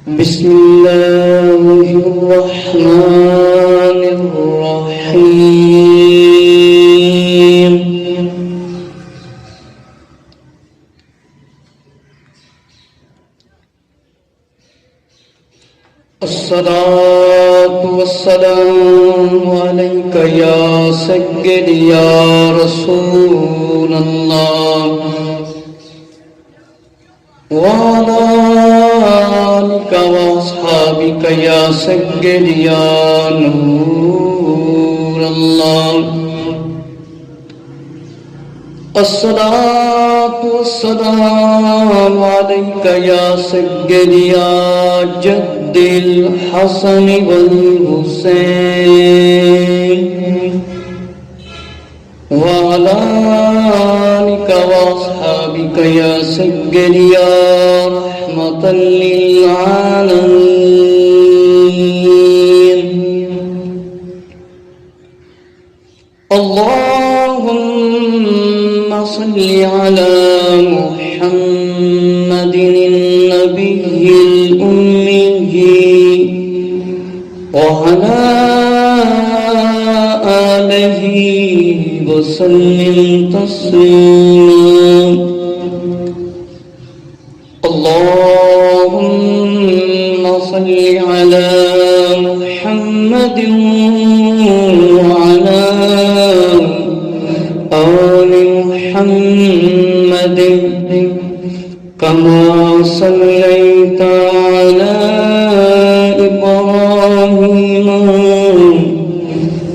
بسم الله الرحمن الرحيم. الصلاة والسلام عليك يا سيدي يا رسول الله وعلى آلك وأصحابك يا سيدي يا نور الله. الصلاة والسلام عليك يا سيدي يا جد الحسن والحسين وعلى آلك وأصحابك يا سيدي يا رحمة للعالمين. اللهم صل على محمد النبي الأمي وعلى آله وسلم تسليما. اللهم صل على محمد وعلى آل محمد كما صليت على إبراهيم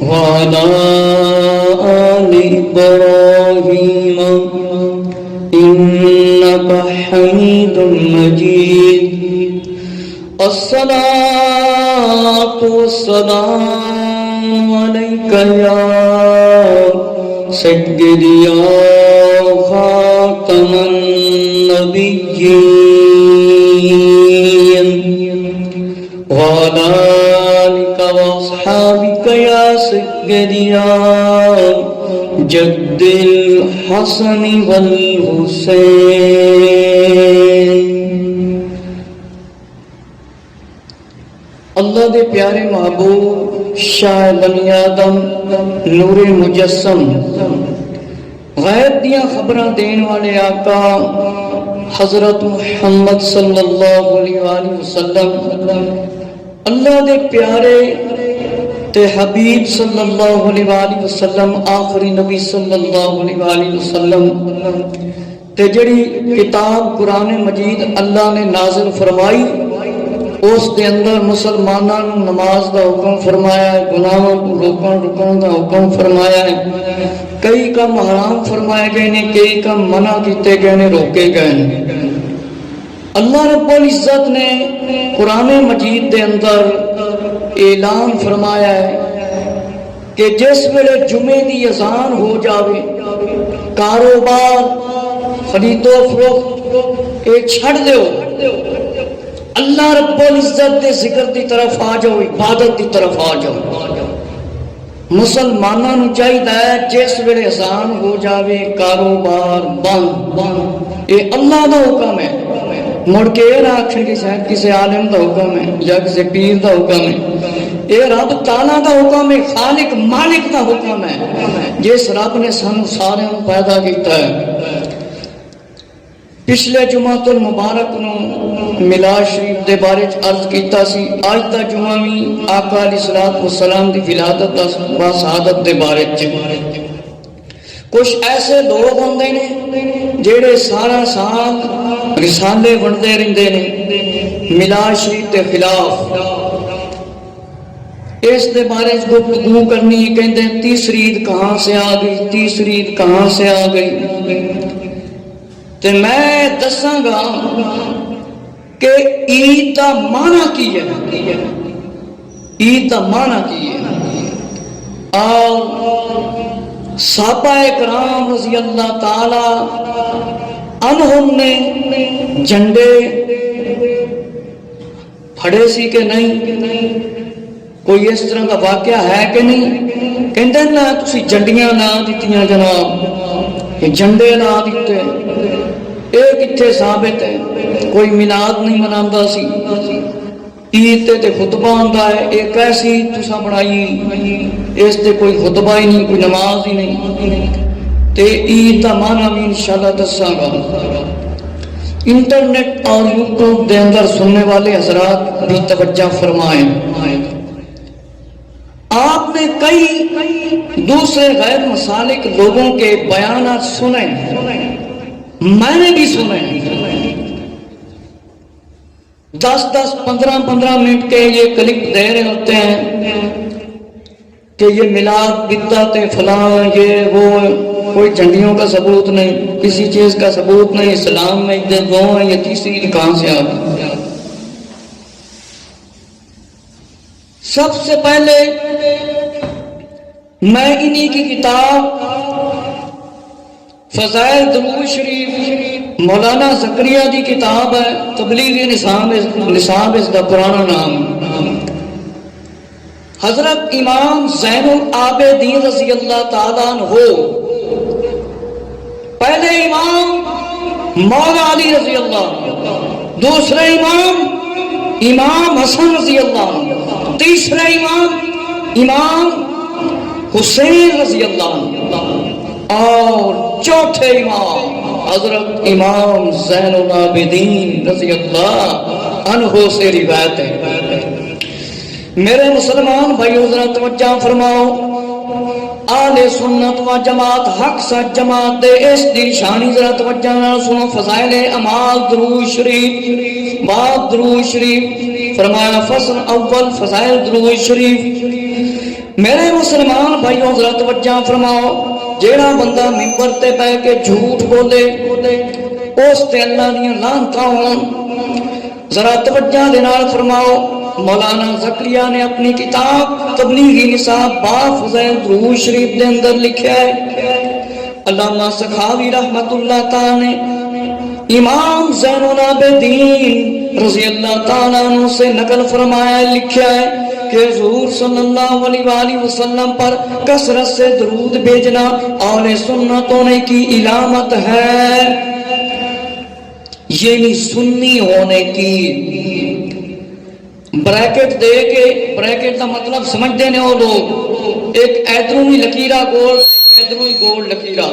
وعلى آل إبراهيم إنك حميد مجيد. الصلاة والسلام عليك يا سيدي يا خاتم النبيين وعلى آلك وأصحابك يا سيدي يا جد الحسن والحسين. اللہ دے پیارے محبوب شاہ بنی آدم نور مجسم غیب دیاں خبراں دین والے آقا حضرت محمد صلی اللہ علیہ وآلہ وسلم اللہ دے پیارے تے حبیب صلی اللہ علیہ وآلہ وسلم آخری نبی صلی اللہ علیہ وآلہ وسلم تے جڑی کتاب قرآن مجید اللہ نے نازل فرمائی اس دے اندر مسلمانوں نماز دا حکم فرمایا ہے، گناہوں کو رکن دا حکم فرمایا ہے، کئی کم حرام فرمائے گئے نے، کئی کم منع کیتے گئے نے، روکے گئے نے. اللہ رب العزت نے قرآن مجید دے اندر اعلان فرمایا ہے کہ جس ویلے جمعے دی اذان ہو جاوے کاروبار خرید و فروخت اے چھڑ دیو، اللہ رب العزت دے ذکر دی طرف آ جاؤ، عبادت دی طرف آ جاؤ. مسلمانوں چاہیے جس ویلے اذان ہو جاوے کاروبار بند، یہ اللہ دا حکم ہے. مڑ کے یہ نہ آخر کہ شاید کسی عالم دا حکم ہے یا کسی پیر دا حکم ہے، یہ رب تعالیٰ دا حکم ہے، خالق مالک دا حکم ہے جس رب نے سانو سارے پیدا کیتا ہے. پچھلے جمعہ المبارک نو میلاد شریف دے بارے عرض کیتا سی، آج دا جمعہ بھی آقا علیہ الصلوۃ والسلام دی ولادت و شہادت دے بارے کچھ ایسے لوگ ہوندے نے جڑے سارا سال رسالے بنتے رہندے نے میلاد شریف کے خلاف. اس دے بارے گفتگو کرنی کہندے تیسری عید کہاں سے آ گئی، تیسری عید کہاں سے آ گئی. تے میں دساں گا کہ عید دا معنی کی ہے، عید دا معنی کی ہے. اور صحابہ کرام رضی اللہ تعالی عنہم نے جھنڈے پھڑے سی کہ نہیں، کوئی اس طرح کا واقعہ ہے کہ نہیں. کہندے نا تسی جھنڈیاں نہ دتیاں جناب، کہ جھنڈے نہ دیتے، یہ کتنے ثابت ہے؟ کوئی میلاد نہیں مناتا سی، عید تے خطبہ آندا ہے، ایک ایسی تسا بنائی اس تے کوئی خطبہ ہی نہیں، کوئی نماز ہی نہیں، تے عید دا معنی بھی انشاءاللہ دساں گا۔ انٹرنیٹ اور یوٹیوب دے اندر سننے والے حضرات بھی توجہ فرمائیں، آپ نے کئی دوسرے غیر مسالک لوگوں کے بیانات سنے، میں نے بھی سنے، 10 15 منٹ کے یہ کلپ دے رہے ہوتے ہیں کہ یہ میلاد بدعت فلاں یہ وہ، کوئی جھنڈیوں کا ثبوت نہیں، کسی چیز کا ثبوت نہیں، اسلام میں عدت دو ہیں، یہ تیسری کہاں سے آ گئی؟ سب سے پہلے میں انہی کی کتاب فضائل درود شریف مولانا زکریا دی کتاب ہے، تبلیغ نصاب اس کا پرانا نام، حضرت امام زین العابدین رضی اللہ تعالیٰ عنہ، پہلے امام مولا علی رضی اللہ، دوسرے امام حسن رضی اللہ، تیسرے امام حسین رضی اللہ، اور چوتھے امام حضرت امام زین العابدین رضی اللہ عنہ سے روایت ہے۔ میرے مسلمان بھائیو ذرا توجہ فرماؤ، آل سنت و جماعت حق سچ جماعت دے اس دی شانی ذرا توجہ نال سنو۔ فضائل اعمال درود شریف، باب درود شریف، فرمایا فصل اول فضائل درود شریف۔ میرے مسلمان بھائیو ذرا توجہ فرماؤ، جیڑا بندہ منبر تے بیٹھ کے جھوٹ بولے اس تے اللہ دیاں لعنتاں ہون۔ ذرا توجہ دے نال فرماؤ، مولانا زکریا نے اپنی کتاب تبلیغ نصاب باب فضائل درود شریف دے اندر لکھا ہے، علامہ سخاوی رحمت اللہ تعالی نے امام زین العابدین رضی اللہ تعالیٰ عنہ سے نقل فرمایا، لکھا ہے کہ حضور صلی اللہ علیہ وآلہ وسلم پر کثرت سے درود بھیجنا اہل سنت ہونے کی علامت ہے، یعنی سنی ہونے کی۔ بریکٹ دے کے، بریکٹ کا مطلب سمجھتے ہیں وہ لوگ، ایک ایدروں ہی لکیرہ گول، ایدروں ہی گول لکیرہ،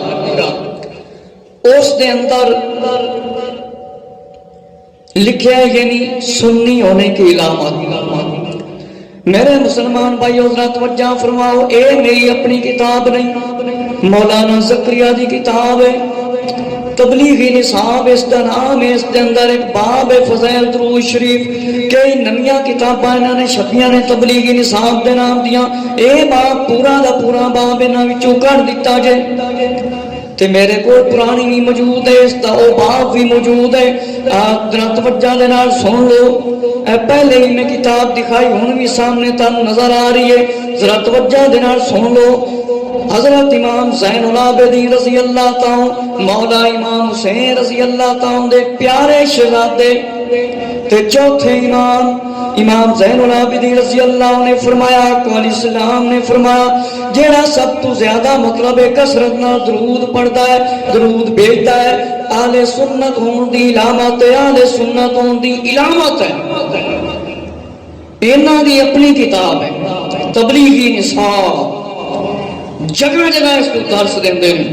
اس دے اندر لکھا ہے یعنی سنی ہونے کی علامت۔ میرے مسلمان بھائیو ذرا توجہ فرماؤ، اے میری اپنی کتاب نہیں، مولانا زکریا دی کتاب ہے، تبلیغ نصاب اس کا نام ہے، اس کے اندر ایک باب ہے فضائل درود شریف، کئی نمیاں کتاباں انہوں نے چھپیاں نے تبلیغ نصاب دے نام دیاں، اے باب پورا دا پورا باب انہاں وچوں کر دیتا جے، تے میرے کو پرانی بھی موجود ہے، اس دا او باب بھی موجود ہے، ذرا توجہ دے نال سن لو، پہلے ہی میں کتاب دکھائی ہن بھی سامنے تن نظر آ رہی ہے، ذرا توجہ دے نال سن لو۔ حضرت امام زین العابدین رضی اللہ تعالی مولا امام حسین رضی اللہ تعالی دے پیارے شہزادے تے چوتھے امام زین العابدین رضی اللہ نے فرمایا، علیہ السلام نے فرمایا، جیڑا سب تو زیادہ مطلب کثرت نال درود پڑھدا ہے، درود بھیجدا ہے، اہل سنت ہون دی علامت ہے، اہل سنت ہون دی علامت ہے۔ انہاں دی اپنی کتاب ہے تبلیغ نصاب، جگہ جگہ اس کو درس دیندے ہیں،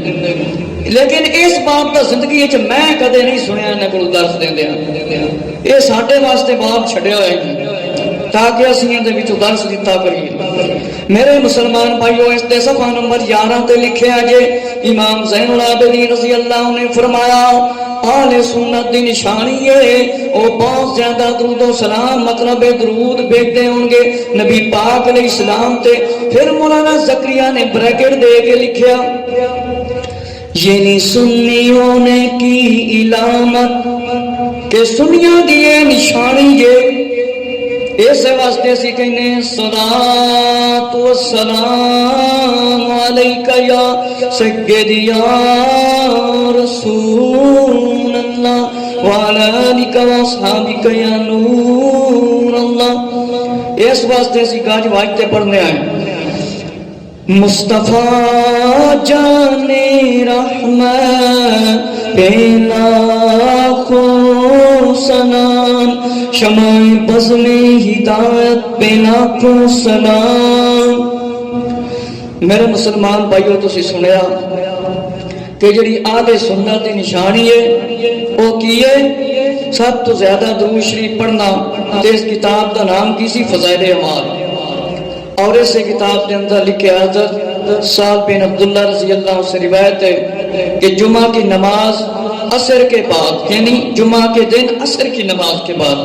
لیکن اس باب دا زندگی وچ میں کدے نہیں سنیا انہاں کول درس دیندے ہیں، یہ ساڈے واسطے باب چھڈیا ہوئے ہیں تاکہ اسی دے وچوں درس دیتا کریے۔ میرے مسلمان بھائیو اس دے صفحہ نمبر 11 تے لکھیا جے، امام زین العابدین رضی اللہ نے فرمایا، اہل سنت دی نشانی ہے وہ بہت زیادہ درود و سلام مطلب درود بھیجتے ہوں گے نبی پاک علیہ السلام تے۔ پھر مولانا زکریا نے بریکٹ دے کے لکھیا، یعنی سنی ہونے کی علامت، کہ سنیاں دیئے نشانی یہ اس واسطے اسی کہنے صلاۃ و سلام علیکہ یا سیدی یا رسول اللہ وعلی آلکہ و اصحابکہ یا نور اللہ، اس واسطے اسی گاج واجتے پڑھنے آئے۔ مصطفیٰ جان رحمت بے لاکھوں سلام شمع بزم ہدایت پہ لاکھوں سلام۔ میرے مسلمان بھائیو تسی سنیا کہ جڑی آدھے سنت دی نشانی ہے وہ کی ہے؟ سب تو زیادہ درود شریف پڑھنا۔ اس کتاب دا نام کی سی فضائل اعمال، اور اس کتاب کے اندر لکھا حضرت سعد بن عبداللہ رضی اللہ عنہ سے روایت ہے کہ جمعہ کی نماز عصر کے بعد، یعنی جمعہ کے دن عصر کی نماز کے بعد،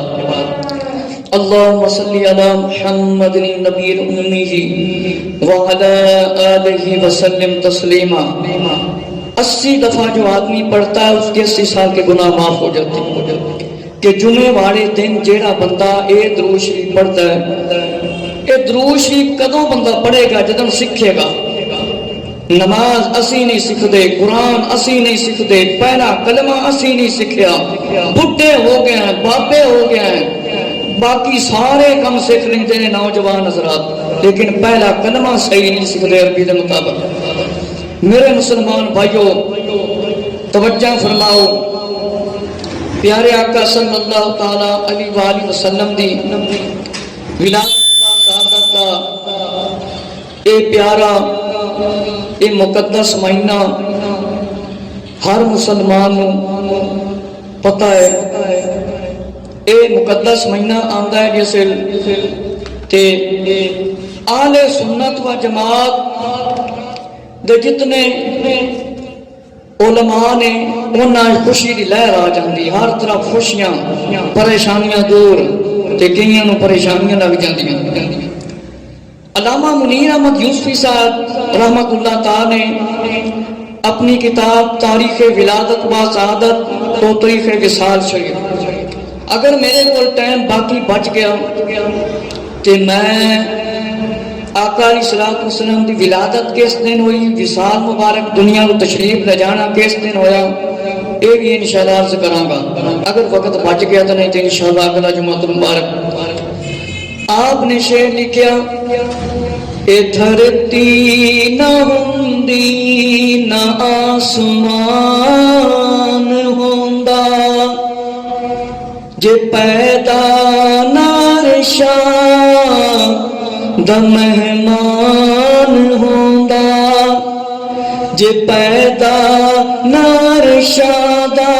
اللہم صلی علی محمد النبی الأمی وعلی آلہ وسلم تسلیما، 80 دفعہ جو آدمی پڑھتا ہے اس کے 80 سال کے گناہ معاف ہو جاتے ہیں۔ کہ جمعے والے دن جیڑا بندہ اے درود شریف پڑھتا ہے، اے درود شریف کدوں بندہ پڑھے گا؟ جدوں سکھے گا۔ نماز اسی نہیں سکھدے، قرآن اسی نہیں سکھدے، پہلا کلمہ اسی نہیں سکھیا، بڈھے ہو گئے ہیں، بابے ہو گئے ہیں، باقی سارے کم سکھ لیندے نے نوجوان حضرات، لیکن پہلا کلمہ صحیح نہیں سکھدے عربی دے مطابق۔ میرے مسلمان بھائیو توجہ فرماؤ، پیارے آقا صلی اللہ تعالی علیہ وآلہ وسلم دی ولادت کا اے پیارا اے مقدس مہینہ ہر مسلمان نو پتہ ہے۔ اے مقدس مہینہ آندا ہے جیسے تے اہل سنت و جماعت دے جتنے علماء نے انہاں خوشی دی لہر آ جاندی، ہر طرف خوشیاں، پریشانیاں دور تے کئیاں نو پریشانیاں لگ جاندیاں۔ علامہ منیر احمد یوسفی صاحب رحمت اللہ تعالی نے اپنی کتاب تاریخ ولادت و سعادت تو تاریخ وصال شریف، اگر میرے کو ٹائم باقی بچ گیا تو میں آقا علیہ الصلوۃ والسلام دی ولادت کس دن ہوئی، وصال مبارک دنیا کو تشریف لے جانا کس دن ہویا، یہ بھی انشاءاللہ عرض کراں گا۔ اگر وقت بچ گیا تو نہیں تو انشاءاللہ اگلا جمعہ مبارک۔ آپ نے شعر لکھیا، اے دھرتی نہ ہوندی نہ آسمان ہوندا، جے پیدا نہ رشا دا مہمان ہوندا، جے پیدا نہ رشا دا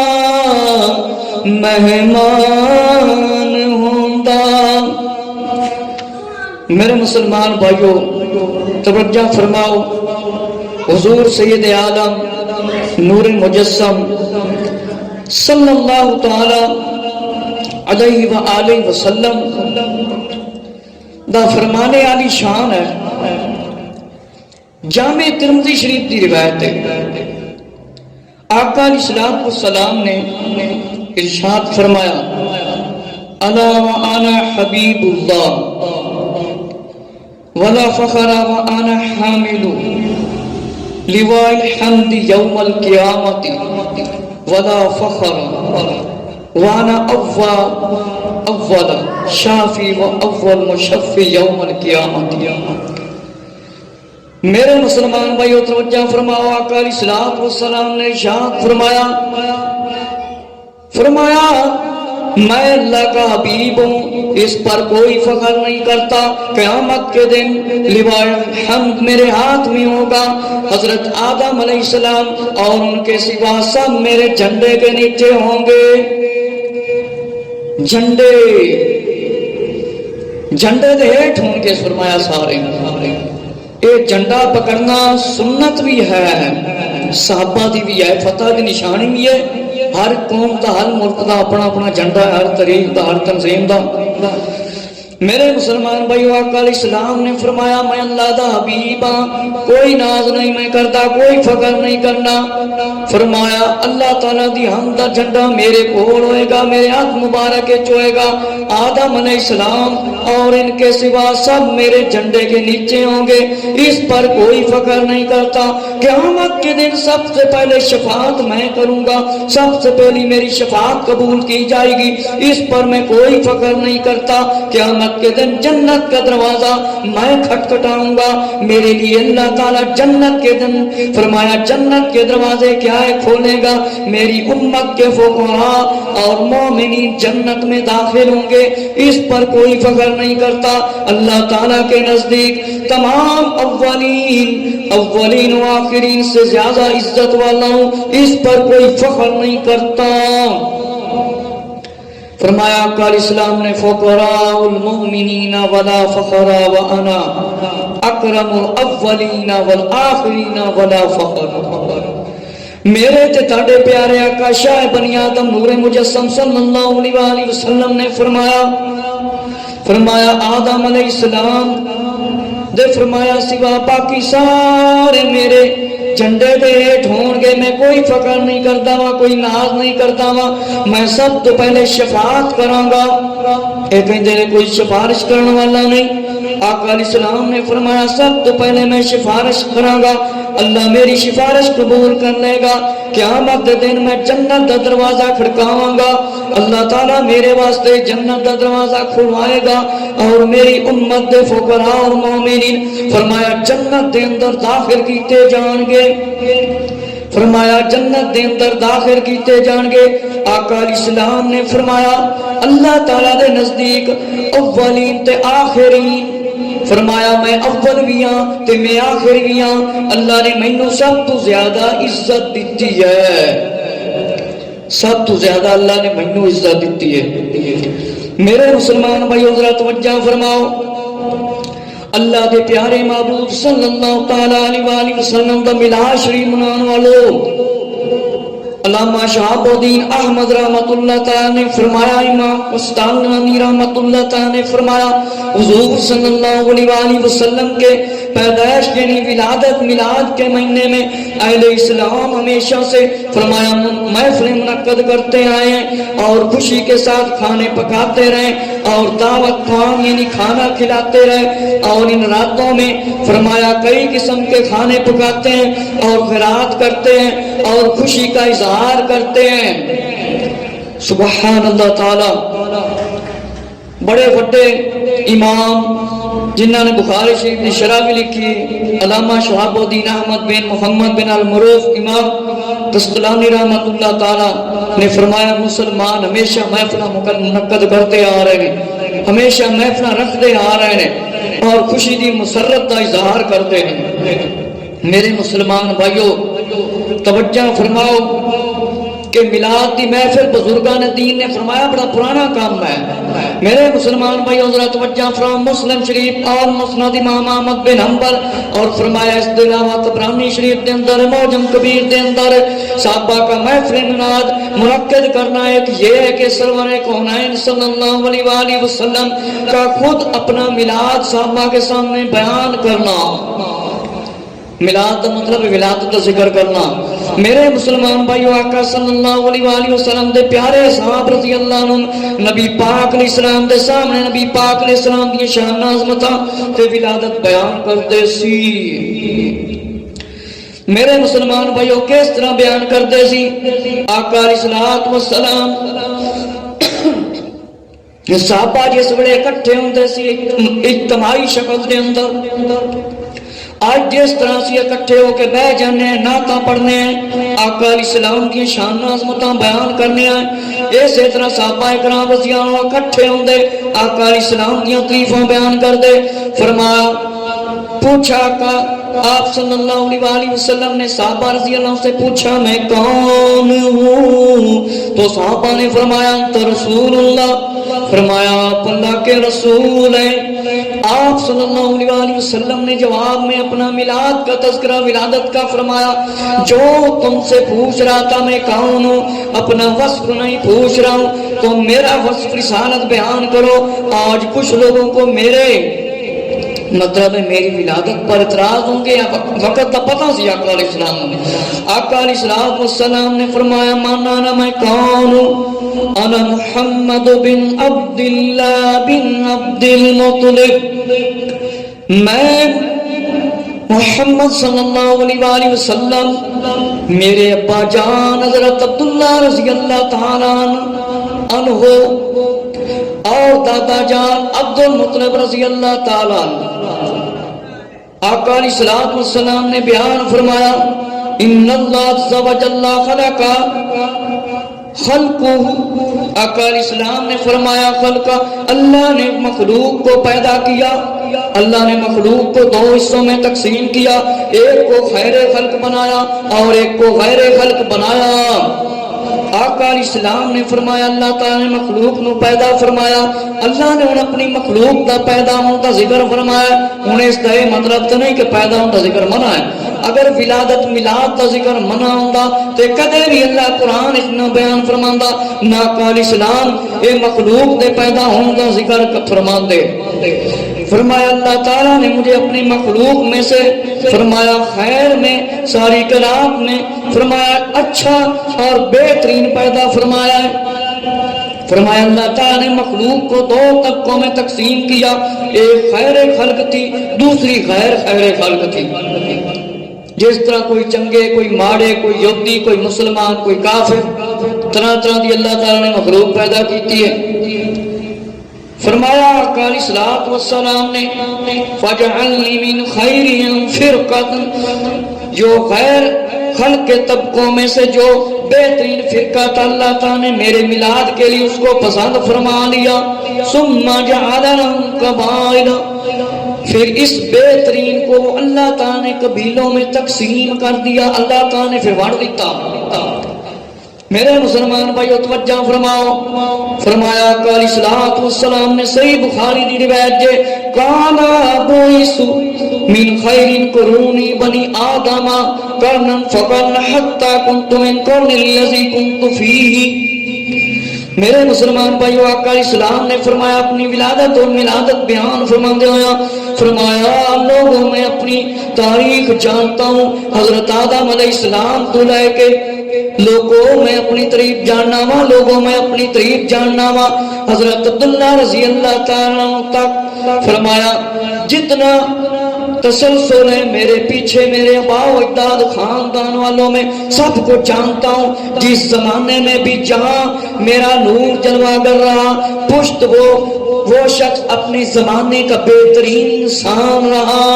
مہمان ہوندا۔ میرے مسلمان بھائیو توجہ فرماؤ، حضور سید عالم نور مجسم صلی اللہ تعالی علیہ وآلہ وسلم دا فرمانے علی شان ہے۔ جامع ترمذی شریف دی روایت ہے، آقا علیہ الصلوۃ والسلام نے ارشاد فرمایا، الا وانا حبیب اللہ ولا فخر وانا حامل لواء الحمد یوم القیامت ولا فخر وانا اول شافی و اول مشفی یوم القیامت۔ میرے مسلمان بھائیو توجہ فرماؤ، آقا علیہ الصلوۃ والسلام نے ارشاد فرمایا میں اللہ کا حبیب ہوں، اس پر کوئی فخر نہیں کرتا، قیامت کے دن لوائے حمد میرے ہاتھ میں ہوگا، حضرت آدم علیہ السلام اور ان کے سوا سب میرے جھنڈے کے نیچے ہوں گے۔ جھنڈے دے ہیٹھ ہوں گے، فرمایا سارے۔ ایک جھنڈا پکڑنا سنت بھی ہے، صحابہ دی بھی ہے، فتح دی نشانی بھی ہے۔ ہر قوم دا، ہر ملک دا اپنا اپنا جھنڈا ہے، ہر تاریخ دا، ہر تنظیم دا۔ میرے مسلمان بھائیو، آقا علیہ السلام نے فرمایا میں اللہ دا حبیب ہاں، کوئی ناز نہیں میں کرتا، کوئی فخر نہیں کرنا۔ فرمایا اللہ تعالیٰ دی حمد دا جھنڈا میرے کول ہوئے گا، میرے ہاتھ مبارک ہوئے گا، آدم علیہ السلام اور ان کے سوا سب میرے جھنڈے کے نیچے ہوں گے، اس پر کوئی فخر نہیں کرتا۔ قیامت کے دن سب سے پہلے شفاعت میں کروں گا، سب سے پہلی میری شفاعت قبول کی جائے گی، اس پر میں کوئی فخر نہیں کرتا۔ قیامت قیامت کے دن جنت کا دروازہ میں کھٹکھٹاؤں گا میرے لیے اللہ تعالیٰ جنت کے دن فرمایا جنت کے دروازے کیا ہے کھولے گا میری امت کے فقراء اور مومنین جنت میں داخل ہوں گے اس پر کوئی فخر نہیں کرتا اللہ تعالیٰ کے نزدیک تمام اولین و آخرین سے زیادہ عزت والا ہوں اس پر کوئی فخر نہیں کرتا فرمایا آقا علیہ السلام نے فقراء المؤمنین ولا فخر وانا اکرم الاولین والآخرین ولا فخر میرے تے تاڑے پیارے آقا شاہ بنی آدم نور مجسم صلی اللہ علیہ وآلہ وسلم نے فرمایا آدم علیہ السلام دے فرمایا سوا باقی سارے میرے جھنڈے دے ہیٹھ ہون گے میں کوئی فخر نہیں کرتا وا کوئی ناز نہیں کرتا وا میں سب تو پہلے شفاعت کراں گا اے کہندے نے کوئی سفارش کرنے والا نہیں آقا علیہ السلام نے فرمایا سب تو پہلے میں سفارش کراں گا اللہ میری سفارش قبول کر لے گا قیامت دے دن میں جنت دا دروازہ کھڑکاواں گا اللہ تعالیٰ میرے واسطے جنت دا دروازہ کھلوائے گا اور میری امت دے فقراء اور مومنین فرمایا جنت دے اندر داخل کیتے جان گے فرمایا جنت دے اندر داخل کیتے جان گے آقا علیہ السلام نے فرمایا اللہ تعالیٰ دے نزدیک اولین تے آخرین فرمایا میں اول بھی ہاں تے میں آخر بھی ہاں اللہ نے مینوں سب تو زیادہ عزت دیتی ہے سب تو زیادہ اللہ نے مینوں عزت دیتی ہے میرے مسلمان بھائیو ذرا توجہ فرماؤ اللہ دے پیارے معبود صلی اللہ تعالیٰ علیہ وآلہ وسلم دا میلاد شریف منان والو علامہ شہاب الدین احمد رحمت اللہ تعالیٰ نے فرمایا امام قسطلانی رحمت اللہ تعالیٰ نے فرمایا حضور صلی اللہ علیہ وآلہ وسلم کے پیدائش یعنی ولادت میلاد کے مہینے میں اہل اسلام ہمیشہ سے فرمایا محفل منعقد کرتے آئے ہیں اور خوشی کے ساتھ کھانے پکاتے رہے اور دعوت خان یعنی کھانا کھلاتے رہے اور ان راتوں میں فرمایا کئی قسم کے کھانے پکاتے ہیں اور خیرات کرتے ہیں اور خوشی کا اظہار کرتے ہیں سبحان اللہ تعالی بڑے بڑے امام جنہوں نے بخاری شریف کی شرح بھی لکھی علامہ شہاب الدین احمد بن محمد بن المعروف امام قسطلانی رحمت اللہ تعالی نے فرمایا مسلمان ہمیشہ محفل منعقد کرتے آ رہے ہیں ہمیشہ محفل رکھتے آ رہے ہیں اور خوشی دی مسرت کا اظہار کرتے ہیں میرے مسلمان بھائیو توجہ فرماؤ کہ میلاد دی محفل بزرگان دین نے فرمایا بڑا پرانا کام ہے میرے مسلمان بھائی ذرا توجہ فرماؤ مسلم شریف اور مسند امام احمد بن حنبل اور فرمایا اس کے علاوہ طبرانی شریف کے اندر معجم کبیر کے اندر صحابہ کا محفل میلاد منعقد کرنا ایک یہ ہے کہ سرور کونین صلی اللہ علیہ وآلہ وسلم کا خود اپنا میلاد صحابہ کے سامنے بیان کرنا میلاد کا مطلب ولادت کا ذکر کرنا میرے مسلمان بھائیو آقا صلی اللہ علیہ وآلہ وسلم دے پیارے صحابہ رضی اللہ عنہ نبی پاک علیہ السلام دے سامنے نبی پاک علیہ السلام دی شان عظمتاں تے ولادت بیان کرتے سی میرے مسلمان بھائیو کس طرح بیان کرتے سی آقا علیہ السلام صحابہ جس بڑے اکٹھے ہوندے سی اجتماعی شکل دے اندر آج جس طرح سے اکٹھے ہو کے بہ جانے ہیں نعتاں پڑھنے ہیں آقا علیہ السلام کی شان عظمتاں بیان کرنے ہیں اسی طرح صحابہ کرام رضی اللہ عنہ اکٹھے ہوندے آقا علیہ السلام کی تعریفاں بیان کر دے فرمایا پوچھا آقا آپ صلی اللہ علیہ وآلہ وسلم نے صحابہ رضی اللہ عنہ سے پوچھا میں کون ہوں تو صحابہ نے فرمایا انت رسول اللہ فرمایا آپ اللہ کے رسول ہیں آپ صلی اللہ علیہ وآلہ وسلم نے جواب میں اپنا میلاد کا تذکرہ ولادت کا فرمایا جو تم سے پوچھ رہا تھا میں کون ہوں اپنا وصف نہیں پوچھ رہا ہوں تو میرا وصف رسالت بیان کرو آج کچھ لوگوں کو میرے مطلب ہے میری ولادت پر اعتراض ہوں گے وقت کا پتہ سی آقا علیہ السلام نے آقا علیہ السلام نے فرمایا مانا میں کون ہوں انا محمد بن عبداللہ بن عبد المطلب میں محمد صلی اللہ علیہ وآلہ وسلم میرے ابا جان حضرت عبداللہ رضی اللہ تعالیٰ عنہ اور دادا جان عبد المطلب رضی اللہ تعالیٰ آقا علیہ الصلوۃ والسلام نے بیان فرمایا ان اللہ عز و جل خلق خلقہ، آقا علیہ السلام نے فرمایا خلقہ، اللہ نے مخلوق کو پیدا کیا، اللہ نے مخلوق کو دو حصوں میں تقسیم کیا، ایک کو خیر خلق بنایا اور ایک کو غیر خلق بنایا۔ آقا علیہ السلام نے فرمایا اللہ تعالی نے مخلوق نو پیدا فرمایا، اللہ نے انہیں اپنی مخلوق دا پیدا ہونے کا ذکر فرمایا، انہیں اس کا یہ مطلب تو نہیں کہ پیدا ہونے کا ذکر منع ہے۔ اگر ولادت میلاد کا ذکر منع ہوندا تے کدے بھی اللہ قرآن اتنا بیان فرماندا نہ آقا علیہ السلام اے مخلوق دے پیدا ہونے کا ذکر فرماندے۔ فرمایا اللہ تعالیٰ نے مجھے اپنی مخلوق میں سے فرمایا خیر میں ساری کائنات میں فرمایا اچھا اور بہترین پیدا فرمایا ہے۔ فرمایا اللہ تعالیٰ نے مخلوق کو دو طبقوں میں تقسیم کیا، ایک خیر خلق تھی دوسری غیر خیر خلق تھی۔ جس طرح کوئی چنگے کوئی ماڑے کوئی یہودی کوئی مسلمان کوئی کافر طرح طرح دی اللہ تعالیٰ نے مخلوق پیدا کیتی ہے۔ فرمایا آقا علیہ الصلوۃ والسلام نے فَجْعَلْنِي مِنْ خَيْرِهِمْ فِرْقَةً، جو غیر خلق کے طبقوں میں سے جو بہترین فرقہ تھا اللہ تعالیٰ نے میرے میلاد کے لیے اس کو پسند فرما لیا۔ ثُمَّ جَعَلَهُمْ قَبَائِلَ، پھر اس بہترین کو اللہ تعالیٰ نے قبیلوں میں تقسیم کر دیا، اللہ تعالیٰ نے پھر وانٹ دیتا۔ میرے مسلمان بھائیو توجہ فرماؤ، فرمایا آقا علیہ الصلوۃ والسلام نے صحیح بخاری دی روایت ہے قال بوئس من خیر قرون بنی آدم قرنا فقرنا حتى كنت من قرن الذي كنت فيه۔ میرے مسلمان بھائیو آقا علیہ السلام نے فرمایا اپنی ولادت اور میلادت بیان فرماندے ہویا فرمایا لوگوں میں اپنی تاریخ جانتا ہوں، حضرت آدم علیہ السلام تو لے کے لوگوں میں اپنی تعریف جاننا وا، لوگوں میں اپنی تعریف جاننا وا، حضرت عبداللہ رضی اللہ تعالیٰ تک فرمایا جتنا تسلسل ہے میرے پیچھے میرے آبا و اجداد خاندان والوں میں سب کو جانتا ہوں، جس زمانے میں بھی جہاں میرا نور جلوہ گر رہا پشت وہ شخص اپنے زمانے کا بہترین انسان رہا۔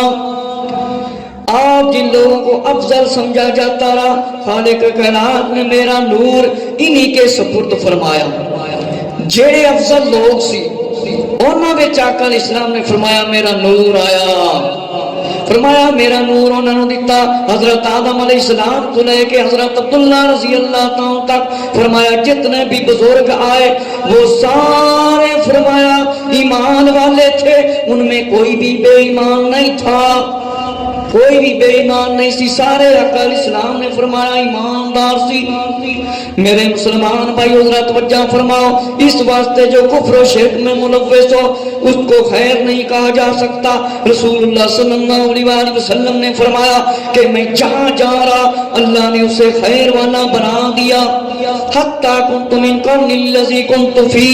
آپ جن لوگوں کو افضل سمجھا جاتا رہا خالق کائنات نے میرا نور انہی کے سپرد فرمایا۔ جڑے افضل لوگ سی انہاں وچ آقا علیہ السلام نے فرمایا میرا نور آیا، فرمایا میرا نور انہوں نے دیتا حضرت آدم علیہ السلام تو لے کے حضرت عبداللہ رضی اللہ تعالیٰ تک فرمایا جتنے بھی بزرگ آئے وہ سارے فرمایا ایمان والے تھے، ان میں کوئی بھی بے ایمان نہیں تھا، کوئی بھی بے ایمان نہیں سی، سارے آقا علیہ السلام نے فرمایا ایماندار سی۔ میرے مسلمان بھائی حضرت توجہ فرماؤ، اس واسطے جو کفر و شرک میں ملوث ہو اس کو خیر نہیں کہا جا سکتا۔ رسول اللہ صلی اللہ علیہ وسلم نے فرمایا کہ میں جہاں جا رہا اللہ نے اسے خیر والا بنا دیا، حتیٰ کنت من قرن الذی کنت فی،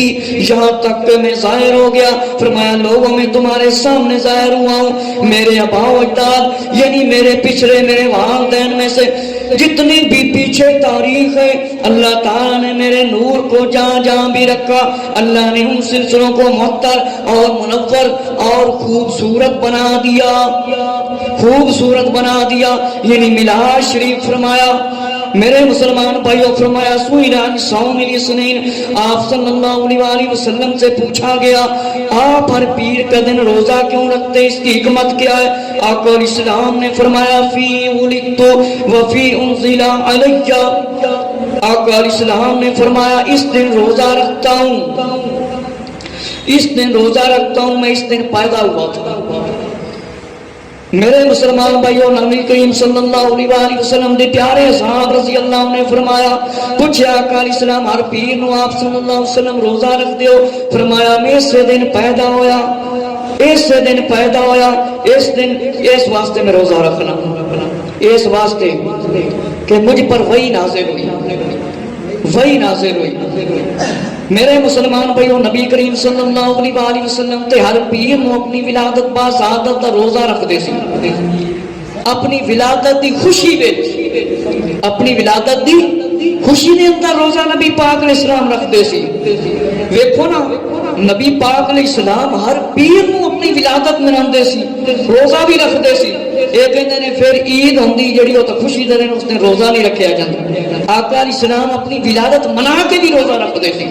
یہاں تک کہ میں ظاہر ہو گیا، فرمایا لوگوں میں تمہارے سامنے ظاہر ہوا ہوں، میرے آبا و اجداد یعنی میرے پچھلے میرے والدین میں سے جتنی بھی پیچھے تاریخ ہے اللہ تعالیٰ نے میرے نور کو جہاں جہاں بھی رکھا اللہ نے ان سلسلوں کو معطر اور منور اور خوبصورت بنا دیا، خوبصورت بنا دیا، یعنی میلاد شریف فرمایا۔ میرے مسلمان بھائیوں فرمایا سئل عن صوم الاثنین، آپ صلی اللہ علیہ وسلم سے پوچھا گیا آپ ہر پیر کا دن روزہ کیوں رکھتے، اس کی حکمت کیا ہے؟ آقا علیہ السلام نے فرمایا فی ولدت وفی انزل علی، آقا علیہ السلام نے فرمایا اس دن روزہ رکھتا ہوں، اس دن روزہ رکھتا ہوں، میں اس دن پیدا ہوا تھا۔ میرے مسلمان بھائیوں نبی کریم صلی اللہ علیہ وسلم دے پیارے صحاب رضی اللہ عنہ نے فرمایا پوچھا آقا علیہ السلام ہر پیر نو آپ صلی اللہ علیہ وسلم روزہ رکھ دیو، فرمایا میں اس دن پیدا ہویا، اس دن پیدا ہویا، اس دن اس واسطے میں روزہ رکھنا، اس واسطے کہ مجھ پر وحی نازل ہوئی، وحی نازل ہوئی۔ میرے مسلمان بھائیوں نبی کریم صلی اللہ علیہ وسلم تے ہر پیر نو اپنی ولادت با سعادت دا روزہ رکھ دے سی، اپنی ولادت دی خوشی وچ، اپنی ولادت دی خوشی دے اندر روزہ نبی پاک علیہ السلام رکھتے سی. ویکھو نا نبی پاک علیہ السلام ہر پیر نو اپنی ولادت مناندے سی, روزہ بھی رکھتے سی. یہ کہندے نے پھر عید ہوندی جڑی وہ تو خوشی دے دن اس نے روزہ نہیں رکھیا جاندا. آقا علیہ السلام اپنی ولادت منا کے بھی روزہ رکھتے سی.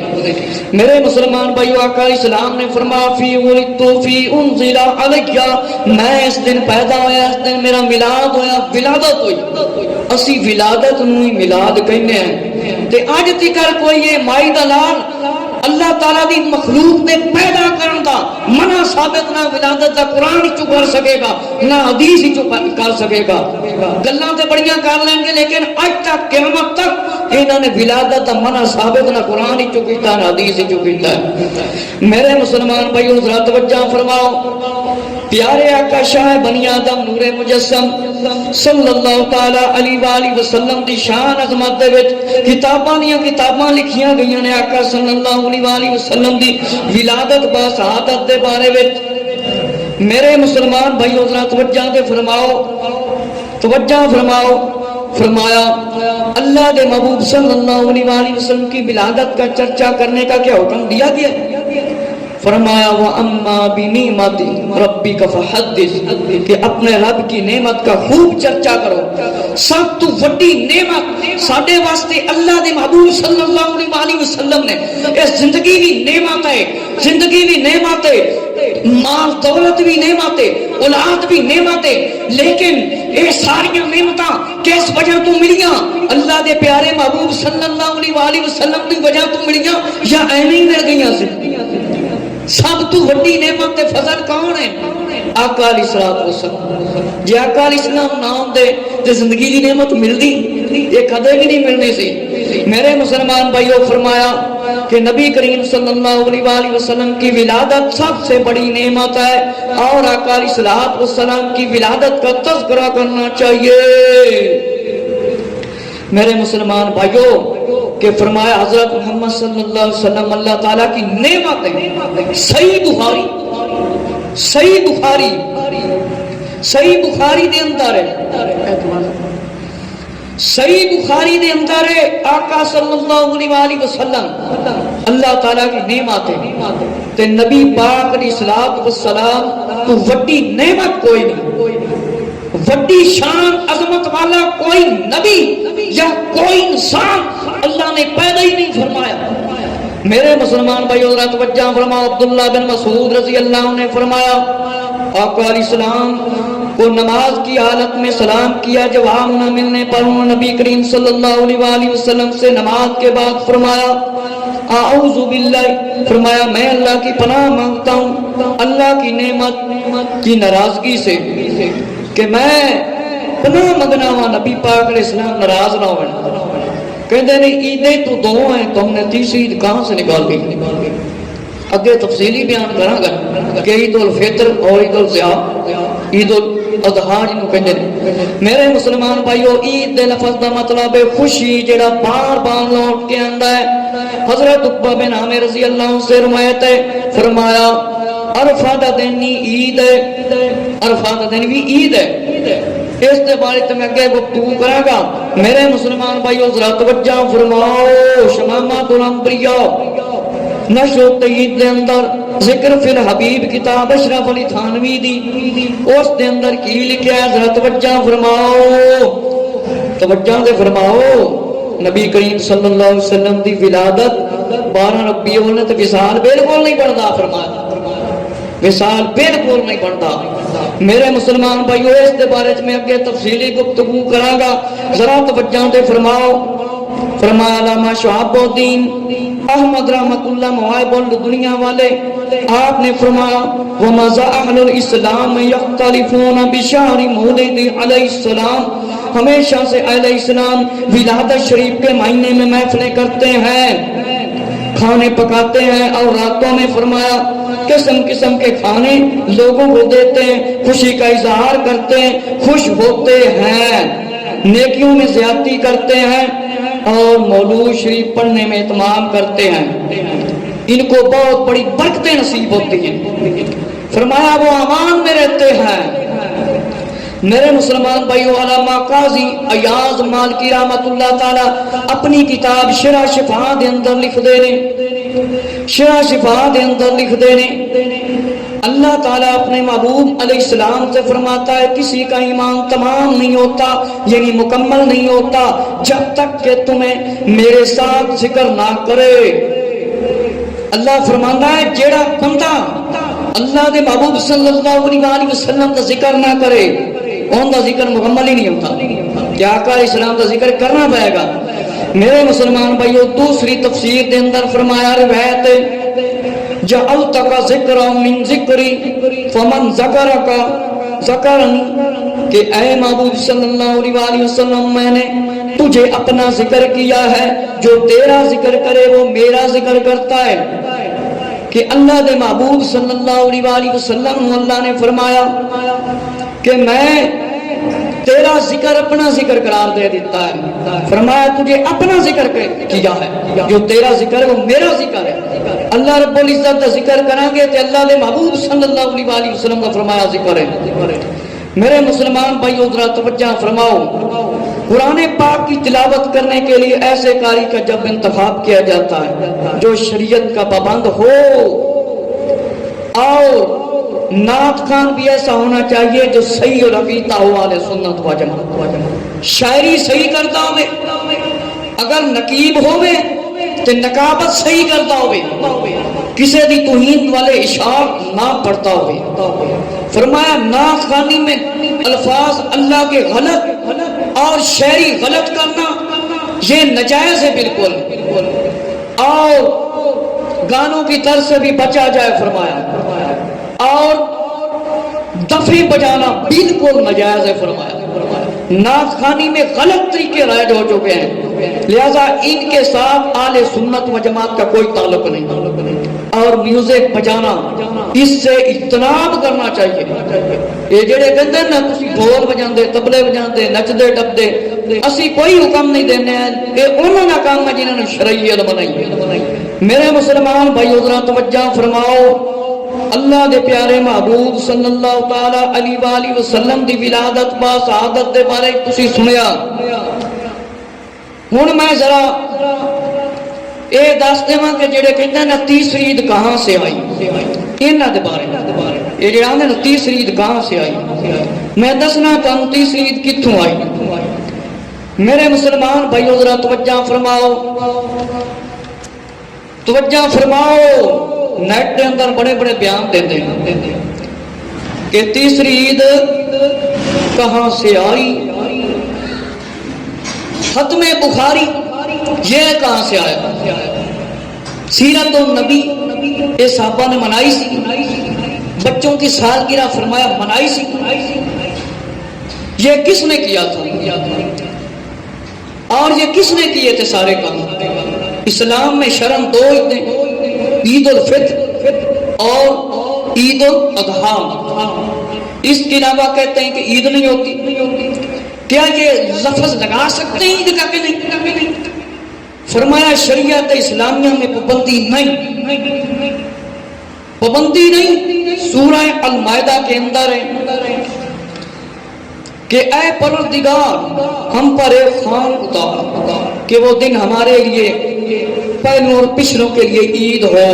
میرے مسلمان بھائیو, آقا علیہ السلام نے فرمایا فی ولدت فی انزل علیہ, میں اس دن پیدا ہویا, اس دن میرا میلاد ہویا, ولادت ہوئی. اسی ولادت نو ہی میلاد کہنے ہیں. تے اج تکر کوئی یہ مائی دا لال اللہ تعالیٰ دی مخلوق نے پیدا کرن دا منع ثابت نہ ولادت دا قرآن چو کر سکے گا نہ حدیث چو کر سکے گا. گلاں تے بڑیاں کر لیں گے لیکن اج تک قیامت تک انہوں نے ولادت دا منع ثابت نہ قرآن چو کیتا نہ حدیث چو کیتا ہے. میرے مسلمان بھائیو ذرا توجہ فرماؤ. پیارے آقا شاہ بنی آدم نور مجسم صلی اللہ تعالی علیہ وآلہ وسلم دی شان عظمت دے وچ کتاباں دیاں کتاباں لکھیاں گئیاں نے آقا صلی اللہ علیہ وآلہ وسلم دی ولادت با شہادت دے بارے وچ. میرے مسلمان بھائیو ذرا توجہ دے فرماؤ, توجہ فرماؤ. فرمایا اللہ دے محبوب صلی اللہ علیہ وآلہ وسلم کی ولادت کا چرچا کرنے کا کیا حکم دیا گیا؟ فرمایا وَأَمَّا بِنِعْمَةِ رَبِّكَ فَحَدِّثْ, کہ اپنے رب کی نعمت کا خوب چرچا کرو. سب تو وڈی نعمت ساڈے واسطے اللہ دے محبوب صلی اللہ علیہ وسلم نے اس زندگی بھی نعمت ہے, زندگی بھی نعمت ہے, مال دولت بھی نعمت ہے, اولاد بھی نعمت ہے, لیکن یہ ساری نعمتاں کس وجہ تو ملیاں؟ اللہ دے پیارے محبوب صلی اللہ علیہ وسلم کی وجہ تو ملیاں یا ایویں مل گئیاں سی؟ سب تو وڈی نعمت تے فضل کون ہے؟ آقا علیہ السلام. جی آقا علیہ السلام نام دے تے زندگی دی نعمت ملدی, یہ کدے بھی نہیں ملنی سی. میرے مسلمان بھائیو فرمایا کہ نبی کریم صلی اللہ علیہ وآلہ وسلم کی ولادت سب سے بڑی نعمت ہے, اور آقا علیہ السلام کی ولادت کا تذکرہ کرنا چاہیے. میرے مسلمان بھائیو کہ فرمایا حضرت محمد صلی اللہ علیہ وسلم اللہ تعالیٰ کی نعمت ہے. صحیح بخاری, صحیح بخاری, صحیح بخاری دے اندر ہے, صحیح بخاری دے اندر ہے آقا صلی اللہ علیہ وسلم اللہ تعالیٰ کی نعمت ہے. تے نبی پاک علیہ السلام تو وڈی نعمت کوئی نہیں, وڈی شان عظمت والا کوئی نبی یا کوئی انسان اللہ نے پیدا ہی نہیں فرمایا. میرے مسلمان بھائیو ذرا توجہ فرماؤ. عبداللہ بن مسعود رضی اللہ عنہ نے فرمایا آقا علیہ السلام کو نماز کی حالت میں سلام کیا, جواب نہ ملنے پر انہوں نبی کریم صلی اللہ علیہ وآلہ وسلم سے نماز کے بعد فرمایا اعوذ باللہ, فرمایا میں اللہ کی پناہ مانگتا ہوں اللہ کی نعمت کی ناراضگی سے کہ میں پناہ منگنا ہوا نبی پاک علیہ السلام ناراض نہ ہونا. کہتے نہیں عیدیں تو دو ہیں تو ہم نے تیسری عید کہاں سے نکال دی؟ اگے تفصیلی بیان کراں گا کہ عید الفطر اور عید الاضحیٰ, عید الاضحیٰ جنوں کہندے نے. میرے مسلمان بھائیو عید دے لفظ دا مطلب ہے خوشی جڑا بار بار لوٹ کے آندا ہے. حضرت عقبہ بن عامر رضی اللہ عنہ سے روایت ہے, فرمایا عرفہ دا دن عید ہے, عرفہ دا دن بھی عید ہے. اس دے بارے تے میں اگے گفتگو کراں گا. میرے مسلمان بھائیو ذرا توجہ فرماؤ. شمامات الانبیاء نشر تیید دے اندر ذکر فی الحبیب کتاب اشرف علی تھانوی دی, اس دے اندر کی لکھیا ہے ذرا توجہ فرماؤ, توجہ دے فرماؤ. نبی کریم صلی اللہ علیہ وسلم دی ولادت 12 ربیع الاول تے وصال بالکل نہیں بندا. فرمایا وصال بالکل نہیں بنتا. میرے مسلمان بھائیو اس دے بارے میں اگے تفصیلی گفتگو کراں گا, ذرا توجہ دے فرماؤ. فرمایا علامہ شہاب الدین احمد رحمت اللہ مواہب الدنیا والے آپ نے فرمایا وَمَزَا أَهْلُ الْإِسْلَامِ يَخْتَلِفُونَ بِشَهْرِ مَوْلِدِ علیہ السلام, ہمیشہ سے اہل اسلام ولادت شریف کے مہینے میں محفلیں کرتے ہیں, کھانے پکاتے ہیں اور راتوں میں فرمایا قسم قسم کے کھانے لوگوں کو دیتے ہیں, خوشی کا اظہار کرتے ہیں, خوش ہوتے ہیں, نیکیوں میں زیادتی کرتے ہیں اور مولود شریف پڑھنے میں اہتمام کرتے ہیں. ان کو بہت بڑی برکتیں نصیب ہوتی ہیں. فرمایا وہ امان میں رہتے ہیں, میرے مسلمان بھائیو، علامہ قاضی ایاز مالکی رحمت اللہ تعالی اپنی کتاب شرح شفا دے اندر لکھ دے نے، شرح شفا دے اندر لکھ دے نے، اللہ تعالیٰ اپنے محبوب علیہ السلام سے فرماتا ہے کسی کا ایمان تمام نہیں ہوتا، یعنی مکمل نہیں ہوتا جب تک کہ تمہیں میرے ساتھ ذکر نہ کرے۔ اللہ فرماتا ہے جیڑا بندہ اللہ دے محبوب صلی اللہ علیہ وسلم کا ذکر نہ کرے ان کا ذکر مکمل ہی نہیں ہوتا، کیا آقا علیہ السلام کا ذکر کرنا پائے گا۔ میرے مسلمان بھائیو، دوسری تفسیر دے اندر فرمایا روایت جعلتک ذکر من ذکری فمن ذکرک ذکرنی، کہ اے محبوب صلی اللہ علیہ وسلم میں نے تجھے اپنا ذکر کیا ہے، جو تیرا ذکر کرے وہ میرا ذکر کرتا ہے۔ کہ اللہ دے محبوب صلی اللہ علیہ وسلم اللہ نے فرمایا کہ میں تیرا ذکر اپنا ذکر قرار دے دیتا ہے، فرمایا تجھے اپنا ذکر کیا ہے، جو تیرا ذکر ہے وہ میرا ذکر ہے۔ اللہ رب العزت کا ذکر کریں گے تو اللہ دے محبوب صلی اللہ علیہ وسلم کا فرمایا ذکر ہے۔ میرے مسلمان بھائیو ذرا توجہ فرماؤ، قرآن پاک کی تلاوت کرنے کے لیے ایسے قاری کا جب انتخاب کیا جاتا ہے جو شریعت کا پابند ہو، اور نعت خان بھی ایسا ہونا چاہیے جو صحیح اور عقیدہ ہو اہل سنت و جماعت، شاعری صحیح کرتا ہوئے، اگر نقیب ہوئے تو نقابت صحیح کرتا ہوئے، کسی دی توہین والے اشعار نہ پڑھتا ہوئے۔ فرمایا نعت خوانی میں الفاظ اللہ کے غلط اور شعری غلط کرنا یہ نجائز ہے بالکل، اور گانوں کی طرز سے بھی بچا جائے فرمایا، اور دفی بجانا بالکل نجائز ہے فرمایا۔ نعت خوانی میں غلط طریقے رائج ہو چکے ہیں، لہذا ان کے ساتھ اہل سنت و جماعت کا کوئی تعلق نہیں، اور میوزک بجانا اس سے اجتناب کرنا چاہیے۔ یہ جڑے کہتے ہیں نا تسی ڈھول بجاندے، تبلے بجاندے، نچدے ڈبدے، اسی کوئی حکم نہیں دینے ہیں، یہ انہوں نے کام ہے جنہوں نے شرعیت بنائی۔ میرے مسلمان بھائی ذرا توجہ فرماؤ، اللہ دے پیارے محبوب صلی اللہ تعالی علیہ وآلہ وسلم دی ولادت با سعادت دے بارے تسی سنیا۔ ہن میں ذرا اے دس دیواں کہ جڑے کہندے نا تیسری عید کہاں سے آئی، انہاں دے بارے یہ جڑا نا تیسری عید کہاں سے آئی، میں دسنا تانوں تیسری عید کتھوں آئی۔ میرے مسلمان بھائیو ذرا توجہ فرماؤ، توجہ فرماؤ، نیٹ کے اندر بڑے بڑے بیان دیتے ہیں کہ تیسری عید کہاں سے آئی، ختم بخاری یہ کہاں سے آیا، سیرت النبی یہ صحابہ نے منائی سی، بچوں کی سالگرہ فرمایا منائی سی، یہ کس نے کیا تھا اور یہ کس نے کیے تھے سارے کام۔ اسلام میں شرم دو عیدیں، عید الفطر اور عید الاضحیٰ، اس کے علاوہ کہتے ہیں کہ عید نہیں ہوتی، کیا یہ لفظ لگا سکتے ہیں عید کا کہ نہیں؟ فرمایا شریعت اسلامیہ میں پابندی نہیں، پابندی نہیں۔ سورہ المائدہ کے اندر ہے کہ اے پروردگار ہم پر ایک خوان اتار کہ وہ دن ہمارے لیے پہلوں اور پچھلوں کے لیے عید ہو۔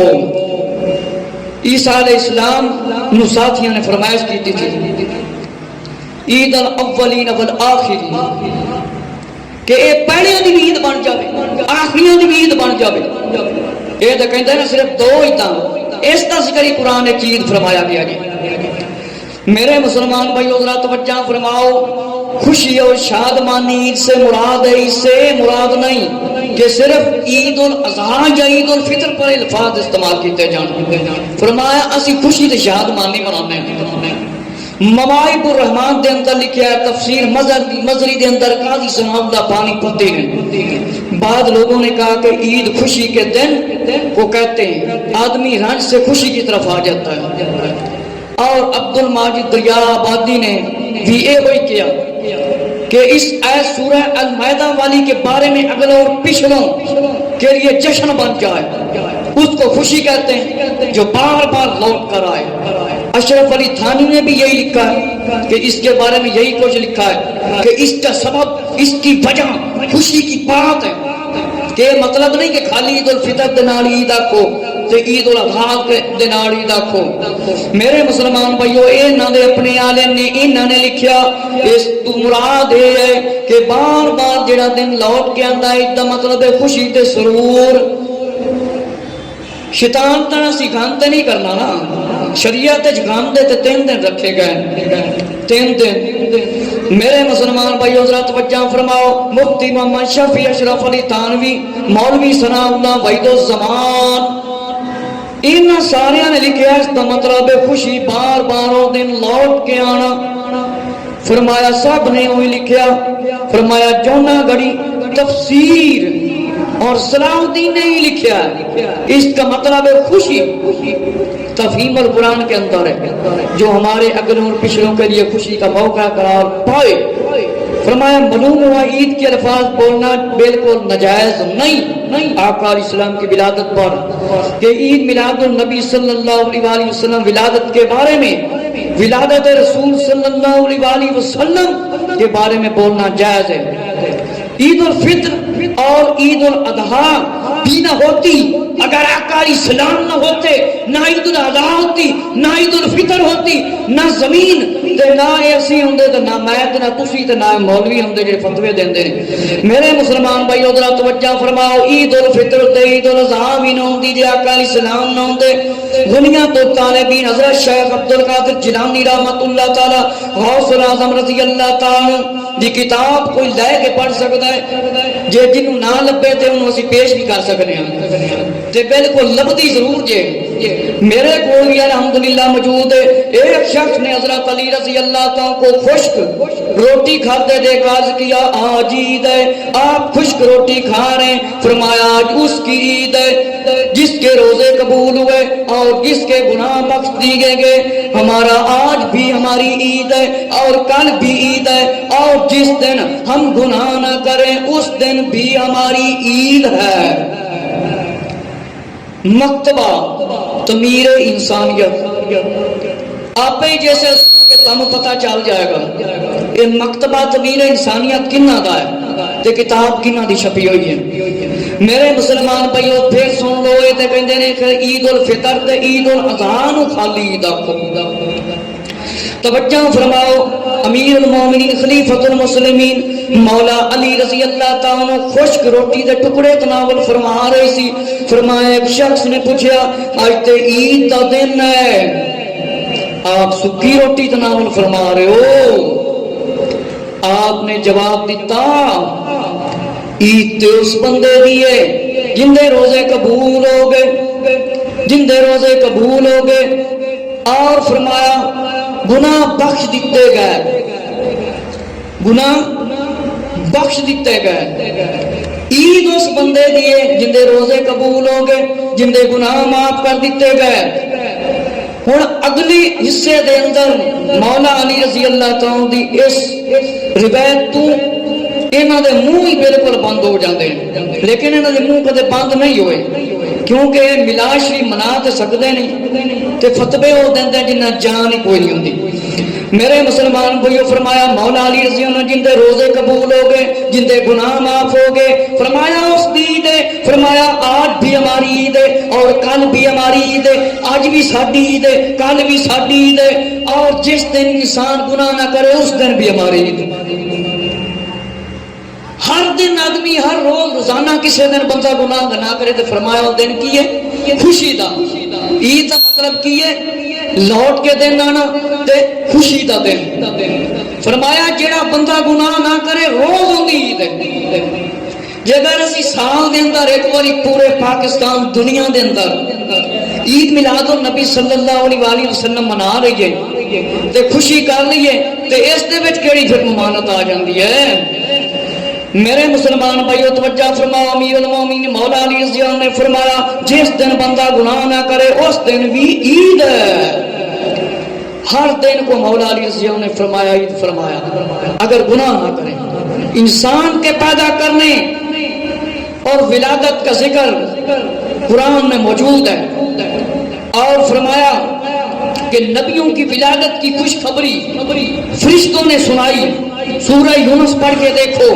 عیسیٰ علیہ السلام نو ساتھیوں نے فرمائش کی تھی عید الاولین والآخرین، کہ اے پہلیاں دی عید بن جاوے، آخریاں دی عید بن جاوے۔ یہ تو کہتے ہیں نا صرف دو عیداں، اس کا ذکر ہی قرآن ایک عید فرمایا گیا جی۔ میرے مسلمان بھائیو ذرا توجہ فرماؤ، خوشی اور شادمانی عید سے مراد ہے، اس سے مراد نہیں کہ صرف عید الاضحیٰ یا عید الفطر پر الفاظ استعمال کیتے جان۔ فرمایا اسی خوشی تے شادمانی منانے ہیں۔ مواہب الرحمان دے اندر لکھیا ہے، تفسیر مزری دے اندر قاضی ثناء اللہ پانی پتے ہیں۔ بعض لوگوں نے کہا کہ عید خوشی کے دن کو کہتے ہیں، آدمی رنج سے خوشی کی طرف آ جاتا ہے۔ اور عبد الماجد دریا آبادی نے بھی یہ وہی کیا کہ اس آیت سورہ المائدہ والی کے بارے میں اگلوں اور پچھلوں کے لیے جشن بن جائے، اس کو خوشی کہتے ہیں جو بار بار لوٹ کر آئے۔ اشرف علی تھانی نے بھی یہی لکھا ہے کہ اس کے بارے میں یہی کچھ لکھا ہے کہ اس کا سبب، اس کی وجہ خوشی کی بات ہے، کہ مطلب نہیں کہ خالی عید الفطر دے نال عید آکھو تے عید الاضحیٰ دے نال عید آکھو۔ میرے مسلمان بھائیو، انہاں دے اپنے عالم نے انہاں نے لکھیا اس تو مراد ہے کہ بار بار جڑا دن لوٹ کے آندا ہے، اس دا مطلب ہے خوشی تے سرور۔ شیطان تنا سکھانتے نہیں کرنا نا، شریعت جگاندے تے 3 دن رکھے گئے، 3 دن۔ میرے مسلمان بھائی حضرات توجہ فرماؤ، مفتی محمد شفیع اشرف علی تھانوی، مولوی ثناء اللہ وحید الزمان، ان سارے نے لکھا اس کا مطلب ہے خوشی بار بار وہ دن لوٹ کے آنا۔ فرمایا سب نے وہی لکھیا، فرمایا جونا گڑی تفسیر اور صلاح الدین نے ہی لکھا ہے، اس کا مطلب ہے خوشی تفہیم القرآن کے اندر ہے جو ہمارے اگلوں اور پچھلوں کے لیے خوشی کا موقع قرار پائے۔ فرمایا معلوم ہوا عید کے الفاظ بولنا بالکل ناجائز نہیں آقا علیہ السلام کی ولادت پر، کہ عید میلاد النبی صلی اللہ علیہ وسلم ولادت کے بارے میں، ولادت رسول صلی اللہ علیہ وسلم کے بارے میں بولنا جائز ہے۔ عید الفطر اور عید الاضحیٰ بھی نہ ہوتی اگر آقا علیہ السلام نہ ہوتے، نہ عید الاضحیٰ ہوتی، نہ عید الفطر ہوتی، نہ زمین تے نہ ایسی ہوندے تے نہ میں تے نہ تسی تے نہ مولوی ہوندے جڑے فتوی دیندے نے۔ میرے مسلمان بھائی ادھر توجہ فرماؤ، عید الفطر تے عید الاضحیٰ بھی نہ ہوندی جے آقا علیہ السلام نہ ہوندے۔ دنیا تو طالبین حضرت شیخ عبد القادر جیلانی رحمۃ اللہ تعالی غوث الاعظم رضی اللہ تعالی دی کتاب کوئی لے کے پڑھ سکتا ہے، جے جنوں نہ لبے تے انہوں اسی پیش بھی کر سکنے ہیں تے بالکل لبدی ضرور جے۔ میرے کول بھی الحمدللہ موجود ہے، ایک شخص نے حضرت علی رضی اللہ تعالیٰ کو خشک روٹی کھاتے دیکھ عرض کیا آج عید ہے، آپ خشک روٹی کھا رہے ہیں، فرمایا آج اس کی عید ہے جس کے روزے قبول ہوئے اور جس کے گناہ بخش دیے گئے۔ ہمارا آج بھی ہماری عید ہے اور کل بھی عید ہے، اور جس دن ہم گناہ نہ کریں اس دن بھی ہماری عید ہے۔ مکتبہ تمیر انسانیت، آپ ہی جیسے کہ تم پتہ چل جائے گا یہ مکتبہ تمیر انسانیت کنہ دا ہے تے کتاب کنہ دی چھپی ہوئی ہے۔ میرے مسلمان بھائیو پھر سن لو، یہ تے کہندے نے کہ عید الفطر تے عید الاضحیٰ نو خالی عید آکھو۔ توجہ فرماؤ، امیر المومنین خلیفۃ المسلمین مولا علی رضی اللہ تعالیٰ عنہ خشک روٹی دے ٹکڑے تناول فرما رہی سی۔ فرمایا ایک شخص نے پوچھا آج تے عید دا دن ہے، آپ سکی روٹی تناول فرما رہے ہو؟ آپ نے جواب دیتا عید تے اس بندے دیئے جن دے روزے قبول ہو گئے، جن دے روزے قبول ہو گئے، اور فرمایا گناہ بخش دیتے گئے، گناہ بخش دیتے گئے۔ عید اس بندے دیے جن دے روزے قبول ہو گئے، جن دے گناہ معاف کر دیتے گئے۔ ہن اگلی حصے دے اندر مولا علی رضی اللہ تعالیٰ دی اس روایت تو انہاں دے منہ ہی بالکل بند ہو جاندے ہیں، لیکن انہاں دے منہ کدے بند نہیں ہوئے، کیونکہ ملاد شریف منا تے سکدے نہیں تے فتوے ہو دیندے جنہاں جان ہی کوئی نہیں ہوندی۔ میرے مسلمان بھائیو فرمایا مولا علی رضی اللہ جن دے روزے قبول ہو گئے، جن دے گناہ معاف ہو گئے، فرمایا اس دی عید ہے، فرمایا آج بھی ہماری عید ہے اور کل بھی ہماری عید ہے، آج بھی ساڈی عید ہے، کل بھی ساڈی عید ہے، اور جس دن انسان گناہ نہ کرے اس دن بھی ہماری عید ہے۔ ہر دن آدمی ہر روز روزانہ کسی دن بندہ گناہ نہ کرے تو فرمایا وہ دن کی ہے خوشی دا۔ عید کا مطلب کی ہے لوٹ کے دن آنا تے خوشی دا دن۔ فرمایا جیڑا بندہ گناہ نہ کرے روز ہوندی عید ہے۔ جے اگر اسی سال دے اندر ایک باری پورے پاکستان دنیا دے اندر عید میلاد النبی صلی اللہ علیہ وسلم منا رہی ہے تے خوشی کر لئیے تے اس دے وچ کیڑی پھر ممانت آ جاندی ہے؟ میرے مسلمان بھائیو توجہ فرماؤ، امیر المومنین مولا علی رضی اللہ نے فرمایا جس دن بندہ گناہ نہ کرے اس دن بھی عید ہے۔ ہر دن کو مولا علی رضی اللہ نے فرمایا عید فرمایا، اگر گناہ نہ کرے۔ انسان کے پیدا کرنے اور ولادت کا ذکر قرآن میں موجود ہے. اور فرمایا کہ نبیوں کی ولادت کی خوشخبری فرشتوں نے سنائی. سورہ یونس پڑھ کے دیکھو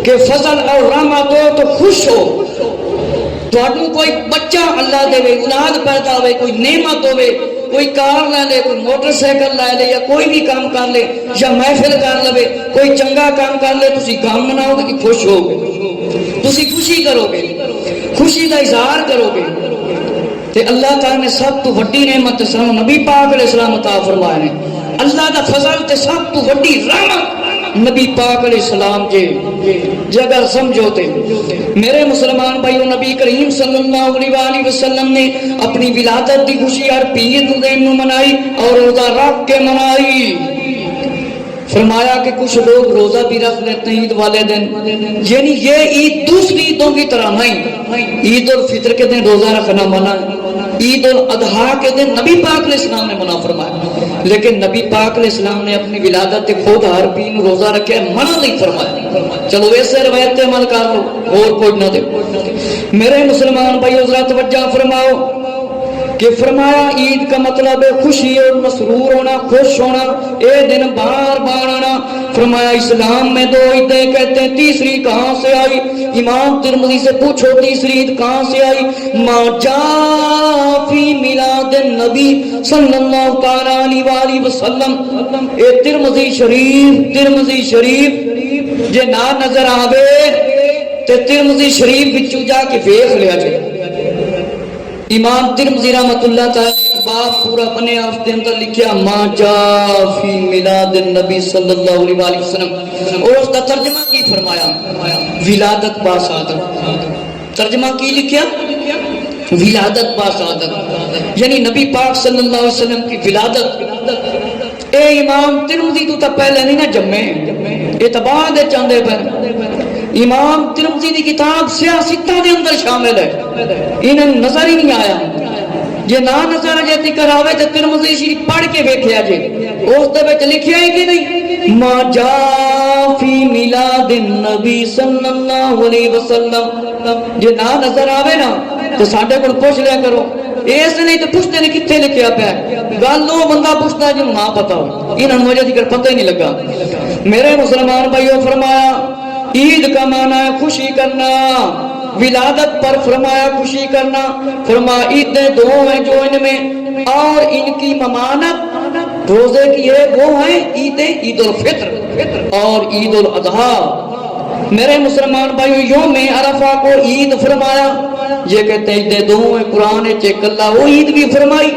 کہ فضل اور رحمت ہو تو خوش ہو. تو کوئی بچہ اللہ دے، اولاد پیدا ہوئے، کوئی نعمت ہوئے، کوئی کار لے لے، کوئی موٹر سائیکل لے لے، یا کوئی بھی کام کر لے، یا محفل کر لے، کوئی چنگا کام کر لے، تسی کام مناؤ گے کہ خوش ہو گے، تسی خوشی کرو گے، خوشی کا اظہار کرو گے. تے اللہ تعالی نے سب تو وڈی نعمت سانو نبی پاک علیہ السلام عطا فرمائے نے. اللہ دا فضل تے سب تو وڈی رحمت نبی پاک علیہ السلام جے جگہ سمجھو تے. میرے مسلمان بھائیو، نبی کریم صلی اللہ علیہ وآلہ وسلم نے اپنی ولادت دی خوشی ہر پیر دن نو منائی اور روزہ رکھ کے منائی. فرمایا کہ کچھ لوگ روزہ بھی رکھ لیتے ہیں عید والے دن، یعنی یہ عید دوسری عیدوں کی طرح نہیں. عید الفطر کے دن روزہ رکھنا منع ہے، عید الاضحیٰ کے دن نبی پاک علیہ السلام نے منع فرمایا. لیکن نبی پاک علیہ السلام نے اپنی ولادت خود ہر دن روزہ رکھے، منع نہیں فرمایا. چلو ایسے روایت پہ عمل کر لو اور کوئی نہ دے. میرے مسلمان بھائیو ذرا توجہ فرماؤ کہ فرمایا عید کا مطلب ہے خوشی اور مسرور ہونا، خوش ہونا، اے دن بار بار آنا. فرمایا اسلام میں دو عیدیں کہتے ہیں، تیسری کہاں سے آئی؟ امام ترمذی سے پوچھو تیسری عید کہاں سے آئی؟ ما جاء فی میلاد النبی صلی اللہ تعالی علیہ وآلہ وسلم. اے ترمذی شریف جے نہ نظر آوے تے ترمذی شریف وچوں جا کے ویکھ لیا جے. امام ترمذی رحمۃ اللہ تعالی باب پورا بنے اس کے اندر لکھیا ما جاء فی میلاد النبی صلی اللہ علیہ وآلہ وسلم. اور اس کا ترجمہ کی فرمایا؟ ولادت با سعادت. ترجمہ کی لکھیا؟ ولادت با سعادت، یعنی نبی پاک صلی اللہ علیہ وسلم کی ولادت. اے امام ترمذی تو پہلے نہیں نہ جمے، اعتبار دے چاندے پر. امام ترمذی کی کتاب سیاستہ دے اندر شامل ہے، انہیں نظر ہی نہیں آیا. یہ نہ نظر جے ذکر آوے تے ترمذی شریف پڑھ کے ویکھیا جے، اس دے وچ لکھیا ہے کہ نہیں ما جاء فی میلاد النبی صلی اللہ علیہ وسلم. جے نہ نظر آوے نا تو ساڈے کول پوچھ لیا کرو. اس نہیں تو پوچھتے نہیں کتنے لکھیا پیا. گل وہ بندہ پوچھتا ہے جنوں نہ پتا ہو، انہاں مجھے ذکر پتہ ہی نہیں لگا. میرے مسلمان بھائیو، فرمایا عید کا معنی ہے خوشی کرنا. ولادت پر فرمایا خوشی کرنا. فرمایا عیدیں دو ہیں جو ان میں اور ان کی ممانت روزے کی ہے، وہ ہیں عیدیں عید الفطر اور عید الاضحیٰ. میرے مسلمان بھائیو، یوم عرفہ کو عید فرمایا. یہ کہتے ہیں عیدیں دو ہیں، قرآن چیک اللہ وہ عید بھی فرمائی.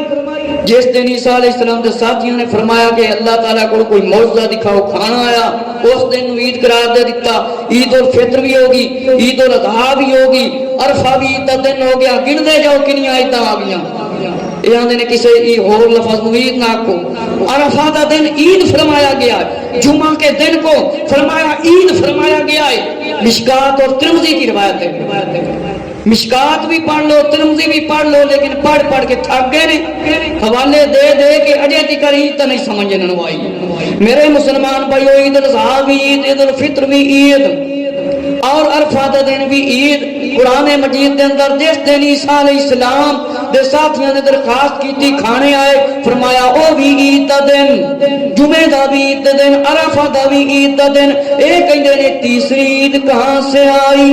جس دن عیسیٰ علیہ السلام کے ساتھیوں نے فرمایا کہ اللہ تعالیٰ کو کوئی معجزہ دکھاؤ، کھانا آیا، اس دن عید قرار دے دیتا. عید الفطر بھی ہوگی، عید الاضحیٰ بھی ہوگی، عرفہ بھی عید کا دن ہو گیا. گن دے جاؤ کنی عیداں آ گیا. یہ آندے نے کسی اور لفظ عید نہ کو. عرفہ کا دن عید فرمایا گیا ہے، جمعہ کے دن کو فرمایا عید فرمایا گیا ہے. مشکات اور ترمذی کی روایت ہے. مشکات بھی پڑھ لو، ترمذی بھی پڑھ لو، لیکن پڑھ پڑھ کے تھک گئے نے، حوالے دے دے کے اجے تک عید تو نہیں سمجھنے نو آئی. میرے مسلمان بھائیو، عید الاضحیٰ بھی عید، عید الفطر بھی عید اور عرفہ دا دن بھی عید. قرآن مجید دے اندر جس دن عیسیٰ علیہ السلام دے ساتھیاں نے درخواست کی تھی کھانے آئے، فرمایا او بھی عید دا دن، جمعہ دا بھی عید دا دن، عرفہ دا بھی عید دا دن. ایک کہندے نے تیسری عید کہاں سے آئی؟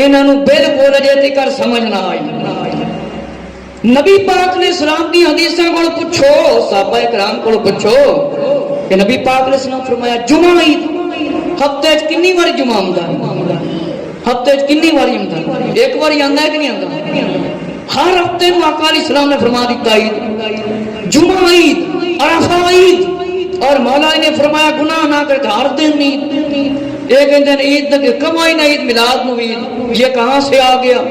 انہوں بالکل اجے تک سمجھ نہ آئی. نبی پاک علیہ السلام کی حدیثاں کو پوچھو، صحابہ کرام کو پوچھو کہ نبی پاک علیہ السلام فرمایا جمعہ عید ہفتے کنی بار جمعہ آتا ہے؟ ہفتے کنی باری آتا ہے؟ ایک بار آتا ہے کہ نہیں آتا؟ ہر ہفتے میں آقا علیہ السلام نے فرما دیتا عید، جمعہ عید، عرفہ عید. اور مولا نے فرمایا گناہ نہ کر ہر دن عید. ایک دن عید تک کمائی نہ عید میلاد نو عید. یہ کہاں سے آ گیا؟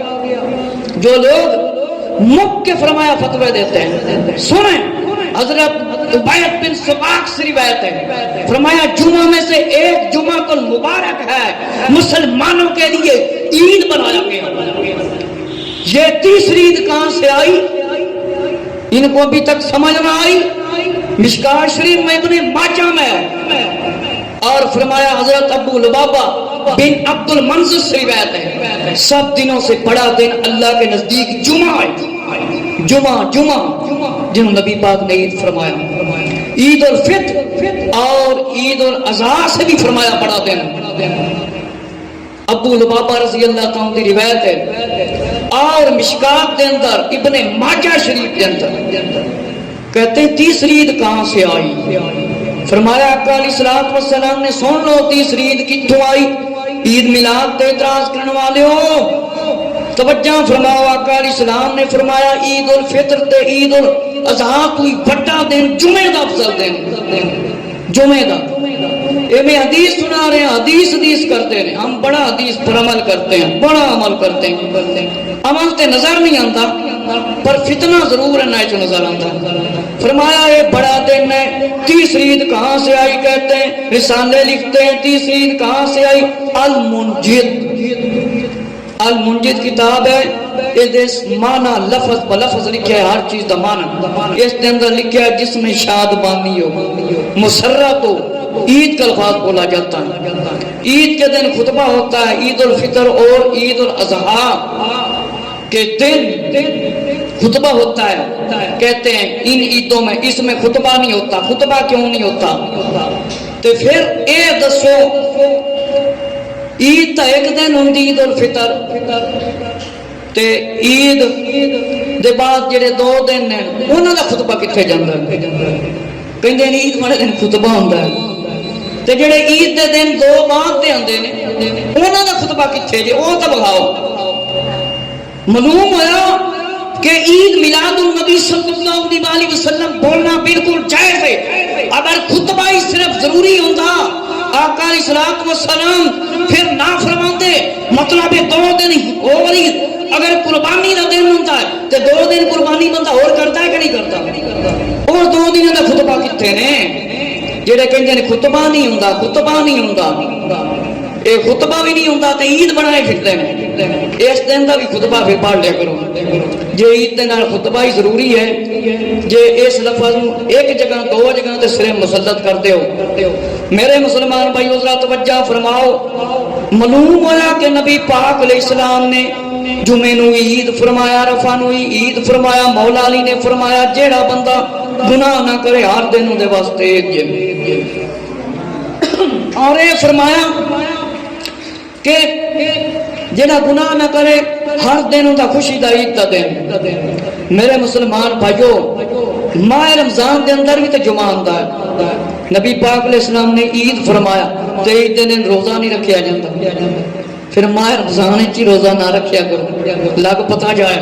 جو لوگ مک کے فرمایا فتوی دیتے ہیں، سنیں حضرت عبید بن سباق سے روایت ہے، فرمایا جمعہ میں سے ایک جمعہ کو مبارک ہے، مسلمانوں کے لیے عید بنایا گیا. یہ تیسری عید کہاں سے آئی؟ ان کو ابھی تک سمجھ نہ آئی. مشکات شریف میں ابن ماجہ میں اور فرمایا حضرت ابو لبابہ بن عبد المنذر سے روایت ہے سب دنوں سے بڑا دن اللہ کے نزدیک جمعہ ہے، جمعہ جنہوں نبی پاک نے عید فرمایا، عید الفطر اور عید الاضحیٰ سے بھی فرمایا بڑا دن۔ ابو لبابہ رضی اللہ تعالیٰ کی روایت ہے اور مشکات دے اندر ابن ماجہ شریف دے اندر کہتے ہیں تیسری عید کہاں سے آئی؟ فرمایا آقا علیہ السلام نے سن لو تیسری عید کتوں آئی؟ عید میلاد تے اعتراض کرنے والے ہو توجہ فرماؤ، آقا علیہ السلام نے فرمایا عید الفطر تے عید الاضحیٰ کوئی بڑا دن جمعے دا افضل دن، جمعے دا۔ اے میں حدیث سنا رہے ہیں، حدیث کرتے ہیں، ہم بڑا حدیث پر عمل کرتے ہیں، بڑا عمل کرتے ہیں، عمل تے نظر نہیں آتا پر فتنہ ضرور ہے نہ نظر آتا۔ فرمایا یہ بڑا دن ہے، تیسری عید کہاں سے آئی؟ کہتے ہیں رسالے لکھتے ہیں تیسری عید کہاں سے آئی؟ المنجد کتاب ہے، اس معنی لفظ بلفظ لکھا ہے، ہر چیز دا معنی اس کے اندر لکھا ہے جس میں شادمانی ہو، مسرت ہو، عید کا الفاظ بولا جاتا ہے۔ عید کے دن خطبہ ہوتا ہے، عید الفطر اور عید الاضحیٰ کے دن خطبہ ہوتا ہے۔ کہتے ہیں ان عیدوں میں اس میں خطبہ نہیں ہوتا، خطبہ کیوں نہیں ہوتا؟ تو پھر اے دسو عید تا ایک دن ہوندی عید الفطر تے عید دے بعد جڑے دو دن ہیں انہاں دا خطبہ کتھے جاندا ہے؟ کہندے نے عید والے دن خطبہ ہوندا ہے تے جڑے عید دے دن دو بعد دے ہوندے نے انہاں دا خطبہ کتھے جے او تے بخاؤ۔ معلوم ہوا کہ عید میلاد النبی صلی اللہ علیہ وسلم بولنا بالکل جائز ہے۔ اگر خطبہ ہی صرف ضروری ہوتا آقا علیہ السلام پھر نہ فرماتے، مطلب دو دن اور اگر قربانی کا دن ہوتا ہے تو دو دن قربانی بندہ اور کرتا ہے کہ نہیں کرتا؟ اور دو دن کا خطبہ کتنے نے جڑے کہتے ہیں خطبہ نہیں ہوندا، خطبہ نہیں ہوندا، اے خطبہ بھی نہیں ہوندا تے عید بنائے پھرتے ہیں، اس دن دا بھی خطبہ پھر پڑھ لیا کرو۔ جے عید دے نال خطبہ ہی ضروری ہے، جے اس لفظ ایک جگہ دو جگہ تے سرے مسلط کرتے ہو، میرے مسلمان بھائی ذرا توجہ فرماؤ۔ معلوم ہوا کہ نبی پاک علیہ السلام نے جمعے نو عید فرمایا، عرفہ نو عید فرمایا، مولا علی نے فرمایا جیڑا بندہ گناہ نہ کرے ہر دن دے واسطے ایک جے، اور اے فرمایا کہ جڑا گناہ نہ کرے ہر دن دا خوشی دا عید دا دن۔ میرے مسلمان بھائیو ماہ رمضان دے اندر بھی تو جمعہ آندا ہے، نبی پاک علیہ السلام نے عید فرمایا تو عید دے دن روزہ نہیں رکھیا جاتا، پھر ماہ رمضان ہی روزہ نہ رکھیا کرو، لگ پتہ جائے۔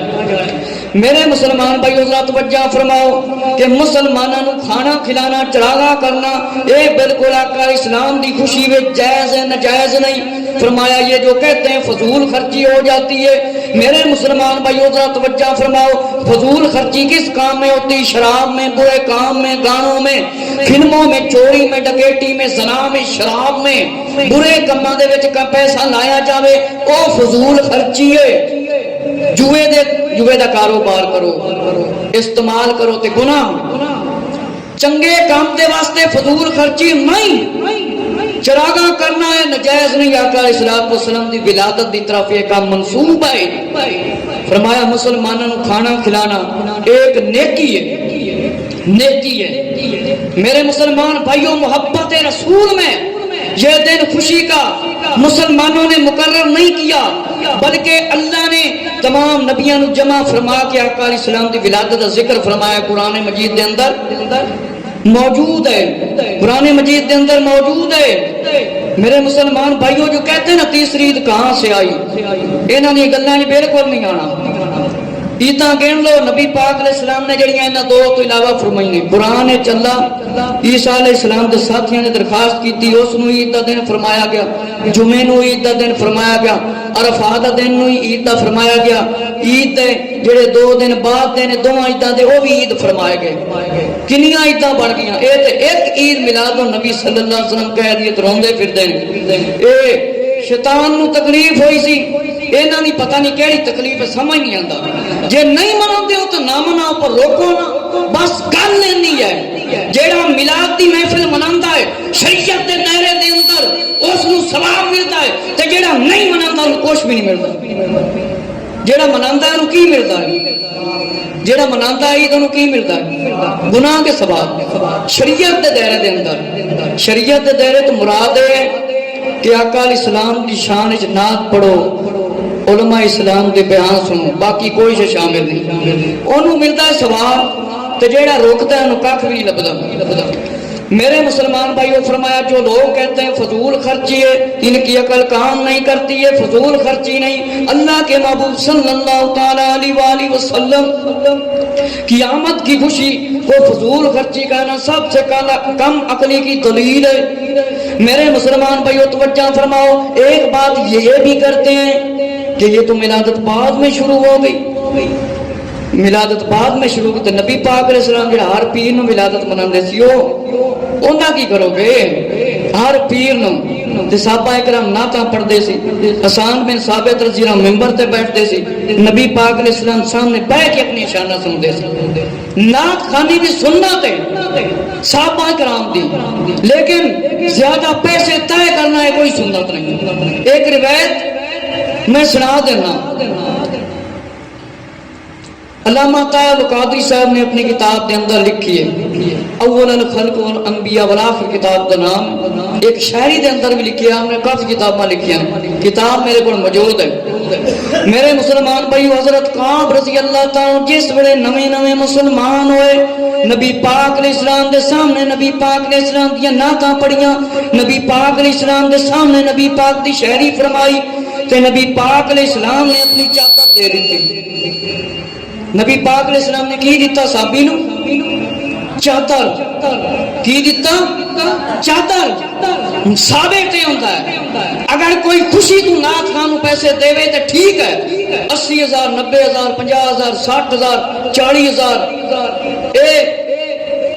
میرے مسلمان بھائی ذرا توجہ فرماؤ کہ مسلمانوں کھانا کھلانا چراغا کرنا یہ بالکل آقا اسلام دی خوشی میں جائز ہے، ناجائز نہیں۔ فرمایا یہ جو کہتے ہیں فضول خرچی ہو جاتی ہے، میرے مسلمان بھائیو ذرا توجہ فرماؤ، فضول خرچی کس کام میں ہوتی؟ شراب میں، برے کام میں، گانوں میں، فلموں میں، چوری میں، ڈکیٹی میں، زنا میں، شراب میں، برے کاماں دے وچ پیسہ لایا جاوے او فضول خرچی ہے۔ جوے دا کاروبار کرو، استعمال کرو تے گناہ، چنگے کام دے واسطے فضول خرچی نہیں، چراغاں کرنا ہے نجائز نہیں۔ آقا علیہ السلام دی ولادت دی طرف یہ کام منسوب ہے۔ فرمایا مسلمانوں کو کھانا کھلانا ایک نیکی ہے، نیکی ہے۔ میرے مسلمان بھائیوں محبت رسول میں یہ دن خوشی کا مسلمانوں نے مقرر نہیں کیا، بلکہ اللہ نے تمام نبیوں نے جمع فرما کے آقا علیہ السلام دی ولادت کا ذکر فرمایا قرآن مجید دے اندر موجود ہے، قرآن مجید دے اندر موجود ہے۔ میرے مسلمان بھائیوں جو کہتے ہیں نا تیسری عید کہاں سے آئی، انہوں نے گلاں نہیں بالکل نہیں آنا۔ عیداں گن لو، نبی پاک علیہ السلام نے جڑیاں انہاں دو تو علاوہ فرمائی نے، قرآن چلا عیسیٰ علیہ السلام دے ساتھیاں نے درخواست کی تھی، اس نو عید دا دن فرمایا گیا، جمعے نو عید دا دن فرمایا گیا، عرفہ دا دن نو عید دا فرمایا گیا، عید دے جڑے دو دن بعد دے نے دو عیداں دے وہ بھی عید فرمائے گئے۔ کنیاں عیداں بن گئیاں، اے تے ایک عید میلاد النبی صلی اللہ علیہ وسلم کہہ دیے روندے پھردے نے۔ اے شیطان نو تکلیف ہوئی سی، انہاں نہیں پتہ نہیں کیڑی تکلیف ہے، سمجھ نہیں آندا۔ جے نہیں مناتے ہو تو نہ مناؤ پر روکو نہ، بس گل نہیں ہے۔ جیڑا میلاد دی محفل مناندا ہے شریعت دے دائرے دے اندر اس نو ثواب ملتا ہے، تے کچھ بھی نہیں ملتا جیڑا مناندا ہے انہوں کی ملتا ہے جیڑا مناندا ہے انہوں کی ملتا ہے گناہ کے ثواب شریعت دے دائرے دے اندر شریعت دے دائرے تو مراد ہے کہ آقا علیہ السلام کی شان وچ نعت پڑھو علماء اسلام دے بیان سنو باقی کوئی شے شامل نہیں انہوں ملتا ہے ثواب تے جیڑا روکتا ہے انہوں کھ بھی نہیں لبدا میرے مسلمان بھائیوں فرمایا جو لوگ کہتے ہیں فضول خرچی ہے ان کی عقل کام نہیں کرتی ہے فضول خرچی نہیں اللہ کے محبوب صلی اللہ تعالیٰ علیہ وآلہ وسلم قیامت کی خوشی کو فضول خرچی کہنا سب سے کم عقلی کی دلیل ہے میرے مسلمان بھائیوں توجہ فرماؤ ایک بات یہ بھی کرتے ہیں کہ یہ تو ملادت بعد میں شروع ہو گئی ملادت بعد میں شروع کی نبی پاک علیہ السلام جڑا ہر پیر نو ملادت مناندے سی اونا کی کرو گے ہر پیر نو تے صحابہ کرام نعتاں پڑھدے سی حسان بن ثابت رضی اللہ ممبر تے بیٹھتے سی نبی پاک علیہ السلام سامنے بیٹھ کے اپنی شانہ سنتے سی نعت خانی بھی سننا تے صحابہ کرام دی لیکن زیادہ پیسے طے کرنا ہے کوئی سنت نہیں ایک روایت میں سنا دینا علامہ طاہر القادری صاحب نے اپنی کتاب کے اندر لکھی ہے اول الخلق والانبیاء والآخر کتاب کا نام ایک شاعری دے اندر بھی لکھی ہے ہم نے کافی کتاباں لکھی ہیں کتاب میرے کو موجود ہے میرے مسلمان بھائی حضرت کعب رضی اللہ تعالیٰ جس ویلے نویں مسلمان ہوئے نبی پاک علیہ السلام دے سامنے نبی پاک علیہ السلام دیا نعتاں پڑھیاں نبی پاک علیہ السلام دے سامنے نبی پاک دی شاعری فرمائی تے نبی پاک علیہ السلام نے اپنی چادر دے دی نبی پاک علیہ السلام نے کی دیتا صحابی نو چادر کی دیتا چادر ثابت ہوتا ہے اگر کوئی خوشی تو نعت خان نو پیسے دے تے ٹھیک ہے 80,000 90,000 50,000 60,000 40,000 اے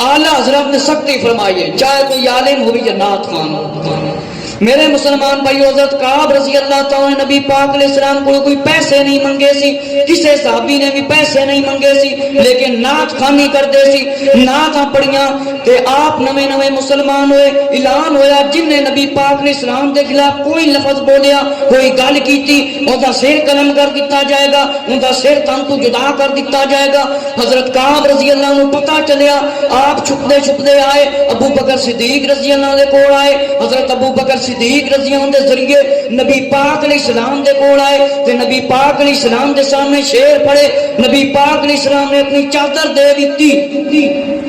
اعلیٰ حضرت نے سختی فرمائی ہے چاہے کوئی عالم ہو بھی یا نعت خان ہو میرے مسلمان بھائی حضرت کعب رضی اللہ تعالیٰ نبی پاک علیہ السلام کو کوئی پیسے نہیں منگے سی کسی صحابی نے بھی پیسے نہیں منگے سی لیکن نعت خانی کر دے سی نعتاں پڑھیاں کہ آپ نویں مسلمان ہوئے اعلان ہویا جن نے نبی پاک علیہ السلام دے خلاف کوئی لفظ بولیا کوئی گل کیتی ان دا سر قلم کر دیتا جائے گا ان دا سر تن تو جدا کر دیتا جائے گا حضرت کعب رضی اللہ عنہ پتہ چلیا آپ چھپتے آئے ابو بکر صدیق رضی اللہ عنہ دے کول آئے حضرت ابو بکر صدیق رضی اللہ عنہ دے ذریعے نبی پاک علیہ السلام دے کول آئے تے نبی پاک علیہ السلام دے سامنے شعر پڑھے نبی پاک علیہ السلام نے اپنی چادر دے دیتی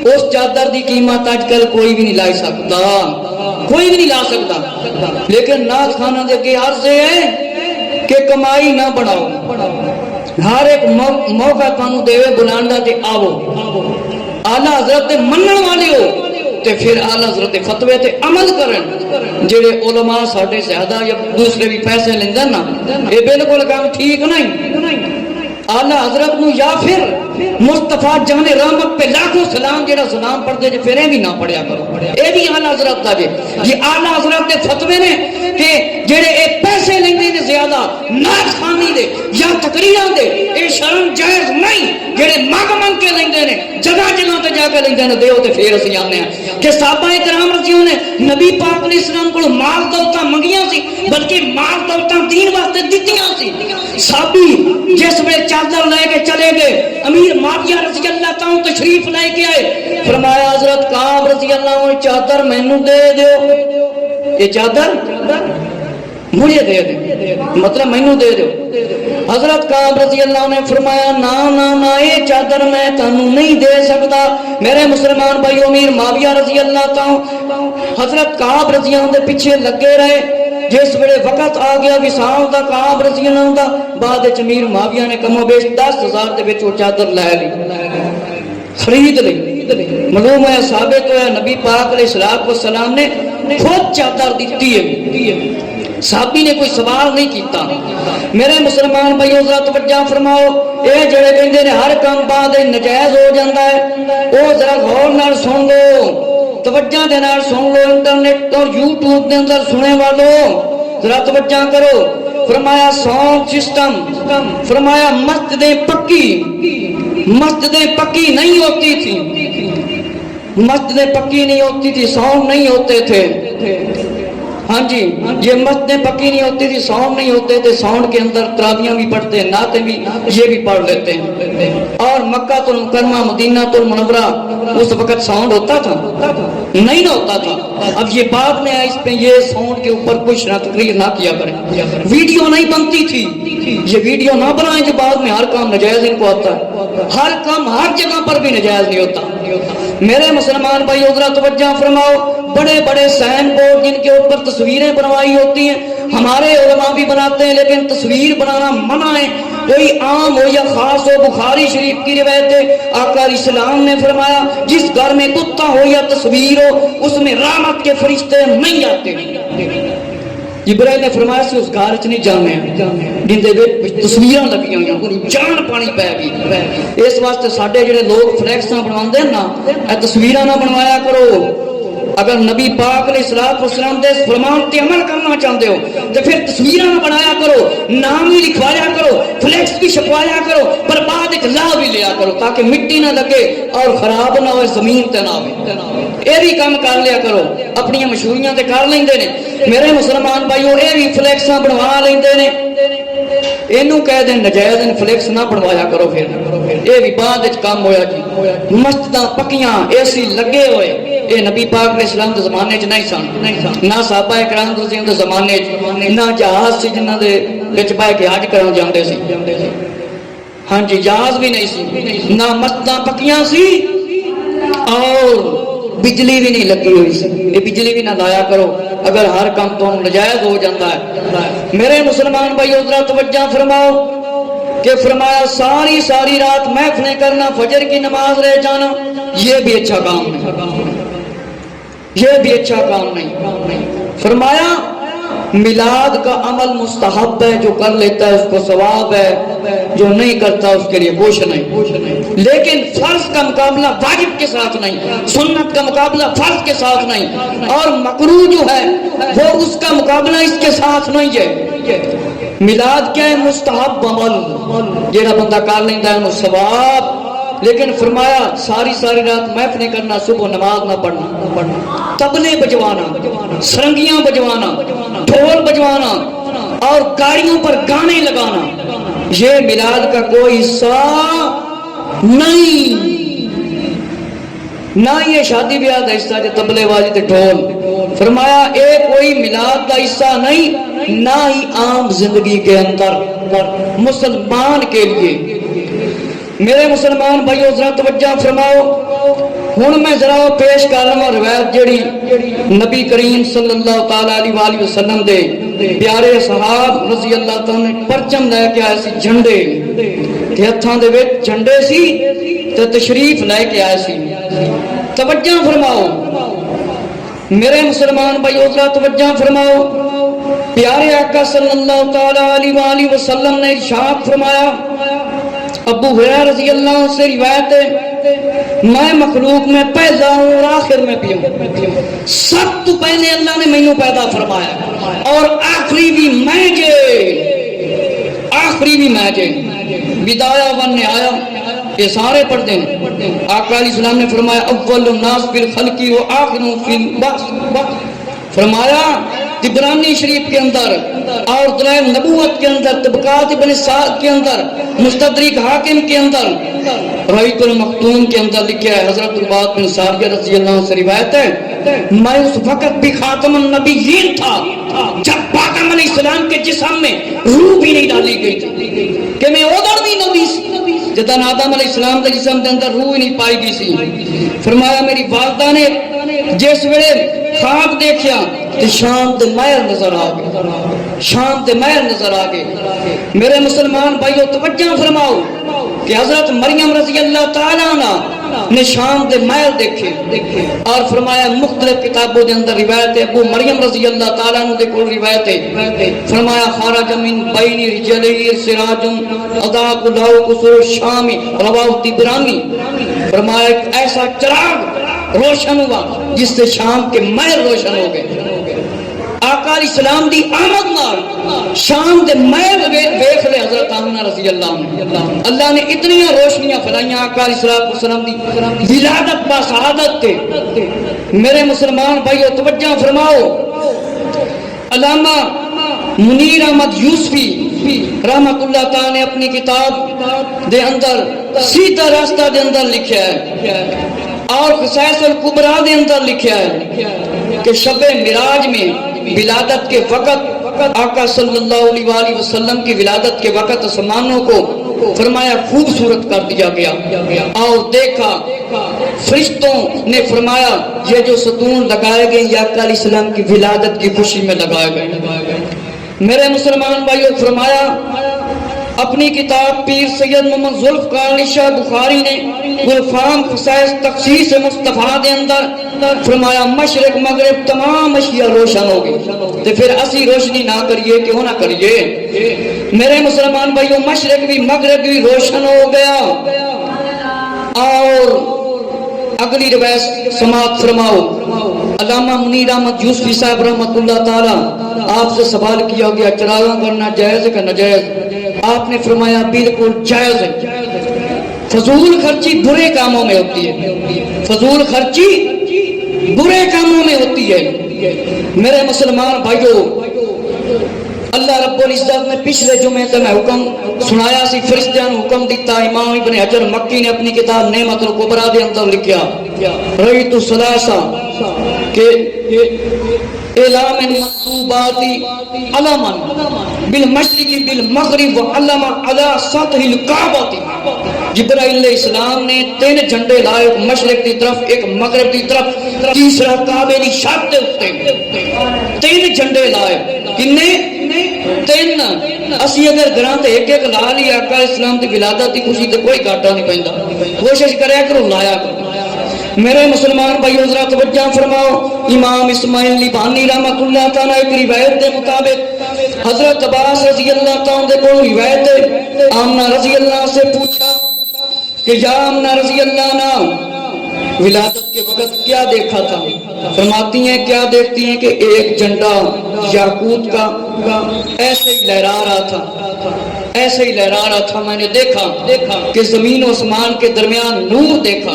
اس چادر دی قیمت آج کل کوئی بھی نہیں لا سکتا کوئی بھی نہیں لا سکتا لیکن نعت خانہ دے کے عرض ہے کہ کمائی نہ بڑھاؤ ہر ایک موقع تانوں دیوے بلانڈا تے آو اعلیٰ حضرت منن والے ہو تے پھر اعلیٰ حضرت فتوے تے عمل کرن جڑے علماء ساڈے زیادہ یا دوسرے بھی پیسے لیندے نا اے بالکل کام ٹھیک نہیں اعلیٰ حضرت نو یا پھر مصطفیٰ جان رحمت پہ لاکھوں سلام جڑا سلام پڑھتے جے پھر بھی نہ پڑھیا کرو اے بھی اعلیٰ حضرت دا جے یہ اعلیٰ حضرت دے فتوے نے کہ جڑے اے پیسے لیندے نے زیادہ نعت خوانی دے یا تقریراں دے اے شرم جائز نہیں جڑے منگ کے لیندے نے جگہ تے جا کے لیندے نے دیو تے پھر اسی آنے ہیں کہ صحابہ کرام رضی اللہ نے نبی پاک علیہ السلام کو مال دولتاں منگیاں سی بلکہ مال دولتاں دین واسطے دتیاں سی صحابی جس ویلے چادر لے کے چلے گئے امیر معاویہ رضی اللہ تعالیٰ تشریف لے کے آئے فرمایا حضرت کعب رضی اللہ عنہ چادر مینوں دے دیو یہ چادر مجھے دے دے مطلب مینوں دے دیو حضرت کعب رضی اللہ عنہ نے فرمایا نا یہ چادر میں تانوں نہیں دے سکتا میرے مسلمان بھائی امیر معاویہ رضی اللہ تعالیٰ حضرت کعب رضی اللہ عنہ دے پیچھے لگے رہے جس ویلے وقت آ گیا وصال دا کعب رضی اللہ عنہ دا بعد وچ امیر معاویہ نے کم و بیش 10,000 دے وچ وہ چادر لے لی خرید لی معلوم ہے ثابت ہوا نبی پاک علیہ السلام نے خود چادر دیتی ہے صحابی نے کوئی سوال نہیں کیتا میرے مسلمان بھائیو ذرا توجہ فرماؤ اے جڑے کہندے نے ہر کام بعد ناجائز ہو جاندا ہے او ذرا غور نال سن لو توجہ دے نال سن لو انٹرنیٹ اور یوٹیوب دے اندر سنے والو ذرا توجہ کرو فرمایا ساؤنڈ سسٹم فرمایا مسجدیں پکی نہیں ہوتی تھی مسجدیں پکی نہیں ہوتی تھی ساؤنڈ نہیں ہوتے تھے ہاں جی، یہ مسجدیں پکی نہیں ہوتی تھی، ساؤنڈ نہیں ہوتے تھے، ساؤنڈ کے اندر تراویحاں بھی پڑھتے ہیں، نعتیں بھی یہ بھی پڑھ لیتے ہیں. اور مکہ تو مکرمہ مدینہ تو منورہ اس وقت ساؤنڈ ہوتا تھا نہیں نہ ہوتا تھا. اب یہ بعد میں اس پہ یہ ساؤنڈ کے اوپر کچھ نہ تقریر نہ کیا کریں. ویڈیو نہیں بنتی تھی، یہ ویڈیو نہ بنائیں کہ بعد میں ہر کام نجائز ان کو آتا ہے. ہر کام ہر جگہ پر بھی نجائز نہیں ہوتا. میرے مسلمان بھائی ذرا توجہ فرماؤ. بڑے بڑے سائن بورڈ جن کے اوپر تصویریں بنوائی ہوتی ہیں، ہمارے علماء بھی بناتے ہیں، لیکن تصویر بنانا منع ہے. کوئی عام ہو یا خاص ہو، بخاری شریف کی روایت ہے، آقا علیہ السلام نے فرمایا جس گھر میں کتا ہو یا تصویر ہو اس میں رحمت کے فرشتے نہیں آتے. جبرائیل نے فرمایا سے اس گھر چ نہیں جانے جن دے وچ تصویراں لگی ہوئی ہیں، جان پانی پی گئی. اس واسطے ساڈے جڑے لوگ فلیکساں بنواندے ہیں نا، اے تصویراں نہ بنوایا کرو. اگر نبی پاک علیہ الصلوۃ والسلام دے فرمان تے عمل کرنا چاہتے ہو تو پھر تصویراں نہ بنایا کرو، نام بھی لکھوایا کرو، فلیکس بھی چھپوایا کرو، پر بعد ایک لا بھی لیا کرو تاکہ مٹی نہ لگے اور خراب نہ ہوئے، زمین تے نہ ہوئے. اے بھی کام کر لیا کرو. اپنی مشہوریاں تے کر لیندے نے میرے مسلمان بھائیو، اے بھی فلیکساں بنوا لیندے نے. اینو کہہ دیں نجائز فلیکس نہ بنوایا کرو. پھر اے بھی بعد وچ کام ہویا جی. مسجداں پکیاں، اے سی لگے ہوئے، اے نبی پاک علیہ السلام دے زمانے چ نہیں سن، نہ صحابہ کرام دے زمانے چ، نہ جہاز سی جنہاں دے وچ بہ کے حج کرن جاندے سی. ہاں جی، جہاز بھی نہیں سی، نہ مسجداں پکیاں سی اور بجلی بھی نہیں لگی ہوئی سی. یہ بجلی بھی نہ لایا کرو اگر ہر کام تو نجائز ہو جاتا ہے. میرے مسلمان بھائی ذرا توجہ فرماؤ کہ فرمایا ساری رات محفلیں کرنا، فجر کی نماز رہ جانا، یہ بھی اچھا کام نہیں، یہ بھی اچھا کام نہیں. فرمایا میلاد کا عمل مستحب ہے، جو کر لیتا ہے اس کو ثواب ہے، جو نہیں کرتا اس کے لیے کچھ نہیں. لیکن فرض کا مقابلہ واجب کے ساتھ نہیں، سنت کا مقابلہ فرض کے ساتھ نہیں، اور مکروہ جو ہے وہ اس کا مقابلہ اس کے ساتھ نہیں ہے. میلاد کیا ہے؟ مستحب عمل، جیڑا بندہ کر لیتا ہے انہوں ثواب. لیکن فرمایا ساری رات محفلیں کرنا، صبح نماز نہ پڑھنا، طبلے بجوانا، سرنگیاں بجوانا، ڈھول بجوانا اور گاڑیوں پر گانے لگانا، یہ میلاد کا کوئی حصہ نہیں. نہ یہ شادی بیاہ کا حصہ جو طبلے بازی تے ڈھول. فرمایا اے کوئی میلاد کا حصہ نہیں، نہ ہی عام زندگی کے اندر مسلمان کے لیے. میرے مسلمان بھائیو ذرا توجہ فرماؤ. ہن میں ذرا پیش کر رہا روایت جڑی نبی کریم صلی اللہ تعالی علیہ وآلہ وسلم دے پیارے صحاب رضی اللہ تعالی نے پرچم لے کے آئے سی، جھنڈے تے ہتھاں دے وچ جھنڈے سی تے تشریف لے کے آئے سی. توجہ فرماؤ میرے مسلمان بھائیو ذرا توجہ فرماؤ. پیارے آقا صلی اللہ تعالی علیہ وآلہ وسلم نے ارشاد فرمایا، ابو ہریرہ رضی اللہ عنہ سے روایت ہے، میں مخلوق میں پہلا ہوں اور آخر میں بھی ہوں. سب تو پہلے اللہ نے مینوں پیدا فرمایا اور آخری بھی میں جے، آخری بھی میں جے. بدایا و نہایا یہ سارے پڑھتے ہیں. آقا علیہ السلام نے فرمایا اول الناس بالخلق و آخر فی البعث. فرمایا طبرانی شریف کے اندر اور دلائل نبوت کے اندر، طبقات ابن سعد کے اندر، مستدرک حاکم کے اندر، رحیق المختوم کے اندر لکھا ہے، حضرت عباد بن ساریہ رضی اللہ عنہ سے روایت ہے، میں اس وقت بھی خاتم النبیین تھا جب آدم علیہ السلام کے جسم میں روح بھی نہیں ڈالی گئی تھی کہ میں ادھر بھی نبی سی جدن آدم علیہ السلام کے جسم کے اندر روح نہیں پائی گئی سی. فرمایا میری والدہ نے جس ویلے خواب دیکھیا تو شام دے مہر نظر آ گئے، شام دے مہر نظر آ گئے. میرے مسلمان بھائیو توجہ فرماؤ کہ حضرت مریم رضی اللہ تعالیٰ عنہ نے شام دے مہر دیکھے اور فرمایا مختلف کتابوں دے اندر روایت ہے، ابو مریم رضی اللہ تعالیٰ عنہ دے کول روایت ہے، فرمایا خرج من بین رجلیہ سراج اضاء له قصور الشام، رواہ طبرانی. فرمایا ایک ایسا چراغ روشن ہوا جس سے شام کے مہر روشن ہو گئے. آقا علیہ السلام دی آمد نال شام دے مہر ویکھ لے حضرت آمنہ رضی اللہ عنہ. اللہ نے اتنی روشنیاں پھیلائیاں آقا علیہ السلام دی ولادت با سعادت تے. میرے مسلمان بھائیو توجہ فرماؤ علامہ منیر احمد یوسفی رحمت اللہ تعالی نے اپنی کتاب دے اندر سیدھا راستہ دے اندر لکھیا ہے اور خصائص الکبریٰ دے اندر لکھیا ہے کہ شب معراج میں ولادت کے وقت آقا صلی اللہ علیہ وآلہ وسلم کی ولادت کے وقت آسمانوں کو فرمایا خوبصورت کر دیا گیا اور دیکھا فرشتوں نے فرمایا یہ جو ستون لگائے گئے یہ آقا علیہ السلام کی ولادت کی خوشی میں لگائے گئے۔ میرے مسلمان بھائیوں، فرمایا اپنی کتاب پیر سید محمد ذوالفقار علی شاہ بخاری نے گلفام خصائص تخصیص مصطفیٰ دے اندر فرمایا مشرق مغرب تمام اشیاء روشن ہو گئی تو پھر اسی روشنی نہ کریے کیوں نہ کریے؟ میرے مسلمان بھائیوں، مشرق بھی مغرب بھی روشن ہو گیا۔ اور اگلی روایت سماعت فرماؤ، علامہ منیر احمد یوسفی صاحب رحمۃ اللہ تعالی، آپ سے سوال کیا گیا چراغاں کرنا جائز ہے کہ ناجائز؟ آپ نے فرمایا بالکل جائز ہے۔ فضول خرچی برے کاموں میں ہوتی ہے، فضول خرچی برے کاموں میں ہوتی ہے۔ میرے مسلمان بھائیوں، اللہ رب العزت نے پچھلے جمعے تے میں حکم سنایا سی، فرشتیاں نوں حکم دیتا۔ امام ابن حجر مکی نے اپنی کتاب نعمت الکبریٰ دے اندر لکھیا رأیت ثلاثہ کہ اعلام المکتوبات علما بالمشرق بالمغرب وعلم علی سطح الکعبہ۔ جبرائیل علیہ السلام نے 3 جھنڈے لائے، ایک مشرق کی طرف ایک مغرب کی طرف، تیسرا کعبے کی چھت دے اوپر 3 جھنڈے لائے۔ کنے؟ 3۔ اسی اگر گھراں تے ایک ایک لا لی آقا اسلام دی ولادت دی خوشی تے کوئی گھاٹا نہیں پیندا، کوشش کریا کرو لایا کرو۔ میرے مسلمان بھائیو ذرا توجہ فرماؤ، امام اسماعیل لبانی رحمۃ اللہ تعالی ایک روایت دے مطابق حضرت عباس رضی اللہ تعالی دے کو روایت ہے، آمنہ رضی اللہ سے پوچھا کہ یا آمنہ رضی اللہ عنہ ولادت کے وقت کیا دیکھا تھا؟ فرماتی ہیں کیا دیکھتی ہیں کہ ایک جھنڈا یاقوت کا ایسے ہی لہرا رہا تھا، ایسے ہی لہرا رہا تھا۔ میں نے دیکھا کہ زمین و آسمان کے درمیان نور دیکھا،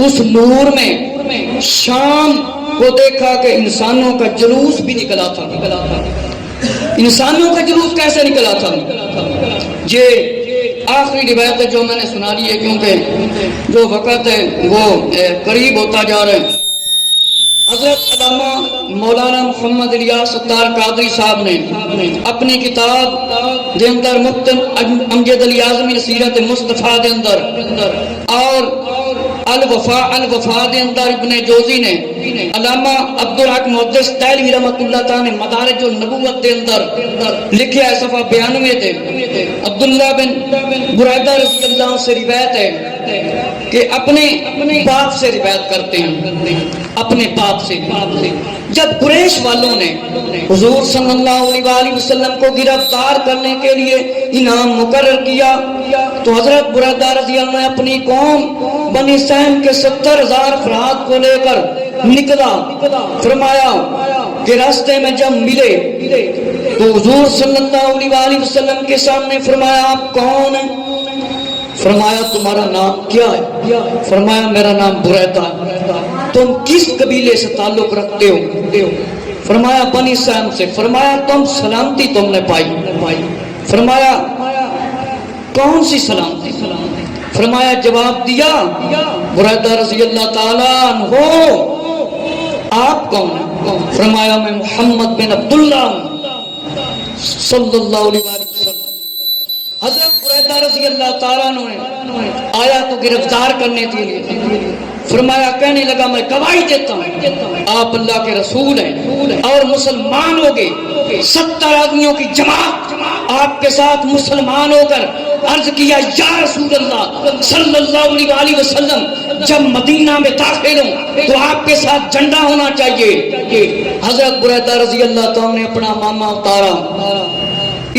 اس نور میں شام کو دیکھا کہ انسانوں کا جلوس بھی نکلا تھا۔ انسانوں کا جلوس کیسے نکلا تھا؟ یہ آخری روایت ہے جو میں نے سنا لی ہے، کیونکہ جو وقت ہے وہ قریب ہوتا جا رہا ہے۔ حضرت علامہ مولانا محمد الیاس ستار قادری صاحب نے اپنی کتاب دے اندر مفتن امجد علی اعظمی سیرت مصطفیٰ دے اندر اور الوفا دے اندر ابن جوزی نے علامہ عبدالحق محدث دہلوی رحمۃ اللہ تعالی نے مدارج النبوت دے اندر لکھیا ہے صفحہ 92 تے عبداللہ بن برائدہ رضی اللہ عنہ سے روایت ہے کہ اپنے باپ سے روایت کرتے ہیں، اپنے باپ سے۔ جب قریش والوں نے حضور صلی اللہ علیہ وآلہ وسلم کو گرفتار کرنے کے لیے انعام مقرر کیا تو حضرت برائدہ رضی اللہ عنہ اپنی قوم بنی سہم کے 70,000 افراد کو لے کر نکلا۔ فرمایا کہ راستے میں جب ملے تو حضور صلی اللہ علیہ وآلہ وسلم کے سامنے فرمایا آپ کون ہیں؟ فرمایا تمہارا نام کیا ہے؟ فرمایا میرا نام بریدہ ہے۔ تم کس قبیلے سے تعلق رکھتے ہو؟ فرمایا بنی سہم سے۔ فرمایا تم سلامتی تم نے پائی؟ فرمایا کون سی سلامتی؟ فرمایا جواب دیا بریدہ رضی اللہ تعالیٰ عنہ آپ کون ہیں؟ فرمایا میں محمد بن عبداللہ صلی اللہ علیہ وسلم۔ حضرت بریدہ رضی اللہ تعالیٰ عنہ آیا تو گرفتار کرنے کے لیے، فرمایا کہنے لگا میں گواہی دیتا ہوں آپ اللہ کے رسول ہیں اور مسلمان ہو گئے۔ 70 آدمیوں کی جماعت آپ کے ساتھ مسلمان ہو کر عرض کیا یا رسول اللہ صلی اللہ علیہ وسلم جب مدینہ میں داخل ہوں تو آپ کے ساتھ جھنڈا ہونا چاہیے۔ حضرت بریدہ رضی اللہ تعالیٰ نے اپنا ماما اتارا،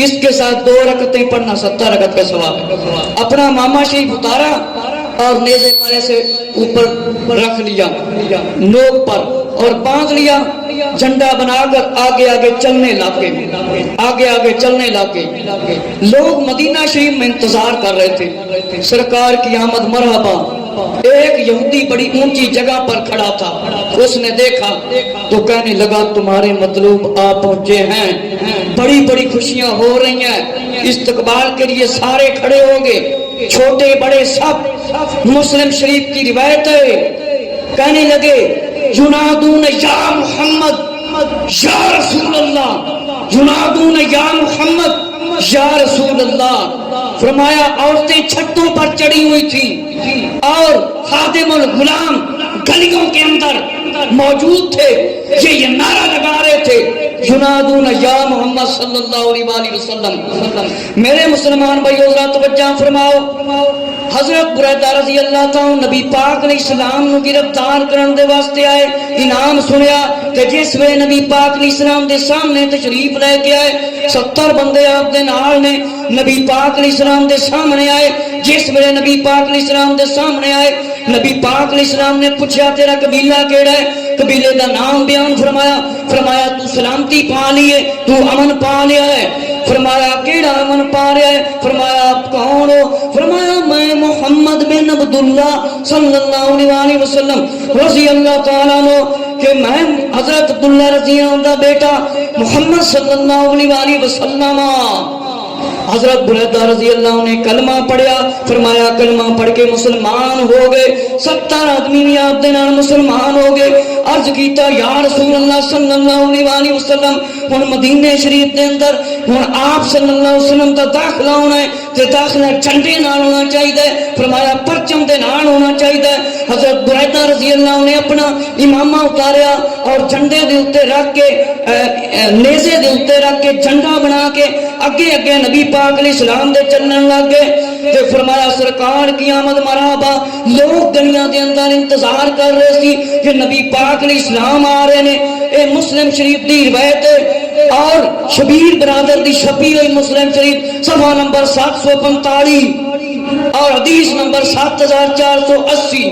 اس کے ساتھ 2 رکعتیں پڑھنا 70 رکعت کا ثواب ہے۔ اپنا ماما شریف اتارا اور نیزے پارے سے اوپر رکھ لیا نوک پر اور باندھ لیا، جھنڈا بنا کر آگے آگے چلنے لگے، آگے آگے چلنے لگے۔ لوگ مدینہ شریف میں انتظار کر رہے تھے، سرکار کی آمد مرحبا ایک یہودی بڑی اونچی جگہ پر کھڑا تھا، اس نے دیکھا تو کہنے لگا تمہارے مطلوب آپ پہنچے ہیں، بڑی بڑی خوشیاں ہو رہی ہیں، استقبال کے لیے سارے کھڑے ہوں گے، چھوٹے بڑے سب۔ مسلم شریف کی روایت ہے، کہنے لگے ینادون یا محمد یا رسول اللہ، ینادون یا محمد یا رسول اللہ۔ فرمایا عورتیں چھتوں پر چڑھی ہوئی تھی اور خادم الغلام گلیوں کے اندر موجود تھے، یہ نعرہ لگا رہے تھے ینادون یا محمد صلی اللہ علیہ وآلہ وسلم۔ میرے مسلمان بھائیو ذرا توجہ فرماؤ، حضرت بریدہ رضی اللہ تعالیٰ نبی پاک علیہ السلام نو گرفتار کرن دے واسطے آئے، انعام سنیا کہ جس وے نبی پاک علیہ السلام دے سامنے تشریف لے کے آئے، 70 بندے آپ دے نال نے، نبی پاک علیہ السلام دے سامنے آئے، جس ویلے نبی پاک علیہ السلام دے سامنے آئے، نبی پاک علیہ السلام نے پوچھا تیرا قبیلہ کیڑا ہے، قبیلے دا نام بیان فرمایا، فرمایا تو سلامتی پا لیے، تو امن پا لیا ہے۔ فرمایا کیڑا امن پا رہا ہے؟ فرمایا آپ کون ہو؟ فرمایا میں محمد بن عبداللہ صلی اللہ علیہ وسلم رضی اللہ تعالیٰ عنہ، کہ میں حضرت عبداللہ رضی اللہ دا بیٹا محمد صلی اللہ علیہ وسلم۔ حضرت بریدہ رضی اللہ نے کلمہ پڑھیا، فرمایا کلمہ پڑھ کے مسلمان ہو گئے، 70 آدمی بھی آپ دے نال مسلمان ہو گئے۔ عرض کیتا یا رسول اللہ صلی اللہ علیہ وسلم، ہن مدینے شریف دے اندر ہن آپ صلی اللہ علیہ وسلم دا داخلہ ہونا ہے تے داخلہ جھنڈے نال ہونا چاہیے، فرمایا پرچم دے نال ہونا چاہیے۔ حضرت بریدہ رضی اللہ نے اپنا امامہ اتاریا اور جھنڈے دے اوتے رکھ کے نیزے دے اوتے رکھ کے جھنڈا بنا کے اگے اگے نبی پاک علیہ السلام دے چلن لگ گئے تے فرمایا سرکار کی آمد مرحبا۔ لوگ دنیا دے اندر انتظار کر رہے سی کہ نبی پاک علیہ السلام آ رہے نے۔ اے مسلم شریف دی روایت ہے اور شبیر برادر دی چھپی ہوئی مسلم شریف صفحہ نمبر 745 اور حدیث نمبر 7480۔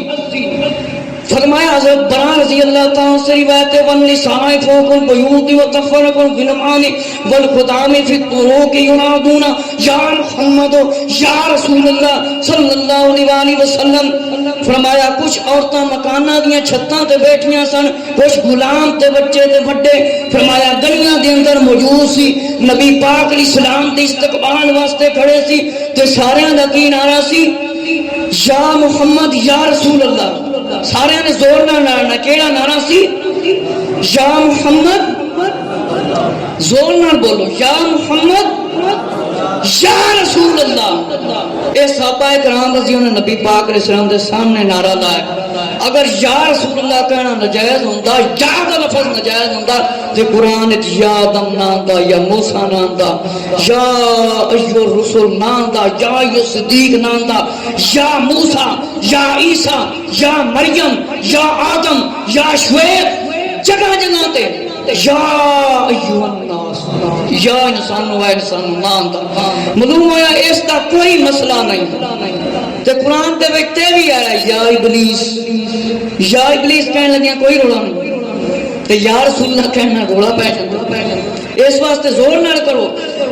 فرمایا حضرت برا رضی اللہ تعالیٰ سے روایت ہے والنساء فوق البیوت وتفرق بالنعام والخدام فی الطرق ینادون یا محمد یا رسول اللہ صلی اللہ علیہ وسلم۔ فرمایا کچھ عورتاں مکاناں دیاں چھتاں تے بیٹھیاں سن، کچھ غلام تے بچے تے بڑے فرمایا گلیاں دے اندر موجود سی، نبی پاک علیہ السلام دے استقبال واسطے کھڑے سی تے سارے دا کی نعرہ سی یا محمد یا رسول اللہ۔ سارے نے زور نہ لڑنا، کیڑا نعرہ سی؟ یا محمد، زور نہ بولو، یا محمد یا رسول اللہ۔ اے صحابہ کرام رضی اللہ نبی پاک علیہ السلام دے سامنے نعرہ لایا۔ اگر یا رسول اللہ کہنا نجائز ہوندا، یا دا لفظ نجائز ہوندا تے قرآن یا آدم نہ آندا، یا موسیٰ نہ آندا، یا ایھا الرسل نہ آندا، یا ایھا صدیق نہ آندا، یا موسیٰ، یا عیسیٰ، یا مریم، یا آدم، یا شعیب، جگہ جگہ تے یا ایھا الناس، یا انسان و انسان نہ آندا۔ معلوم ہوا اس دا کوئی مسئلہ نہیں تے قرآن دے وچ تے بھی آیا یا ابلیس، یا ابلیس کہنے لگیاں کوئی رولا نہیں تے یا رسول اللہ کہنا رولا پہ جاتا۔ اس واسطے زور نہ کرو،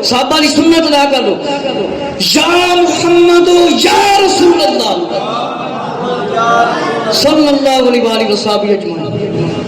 صحابہ دی سنت ادا کرو، یا محمد یا رسول اللہ صلی اللہ علیہ وآلہ وسلم اجمعین۔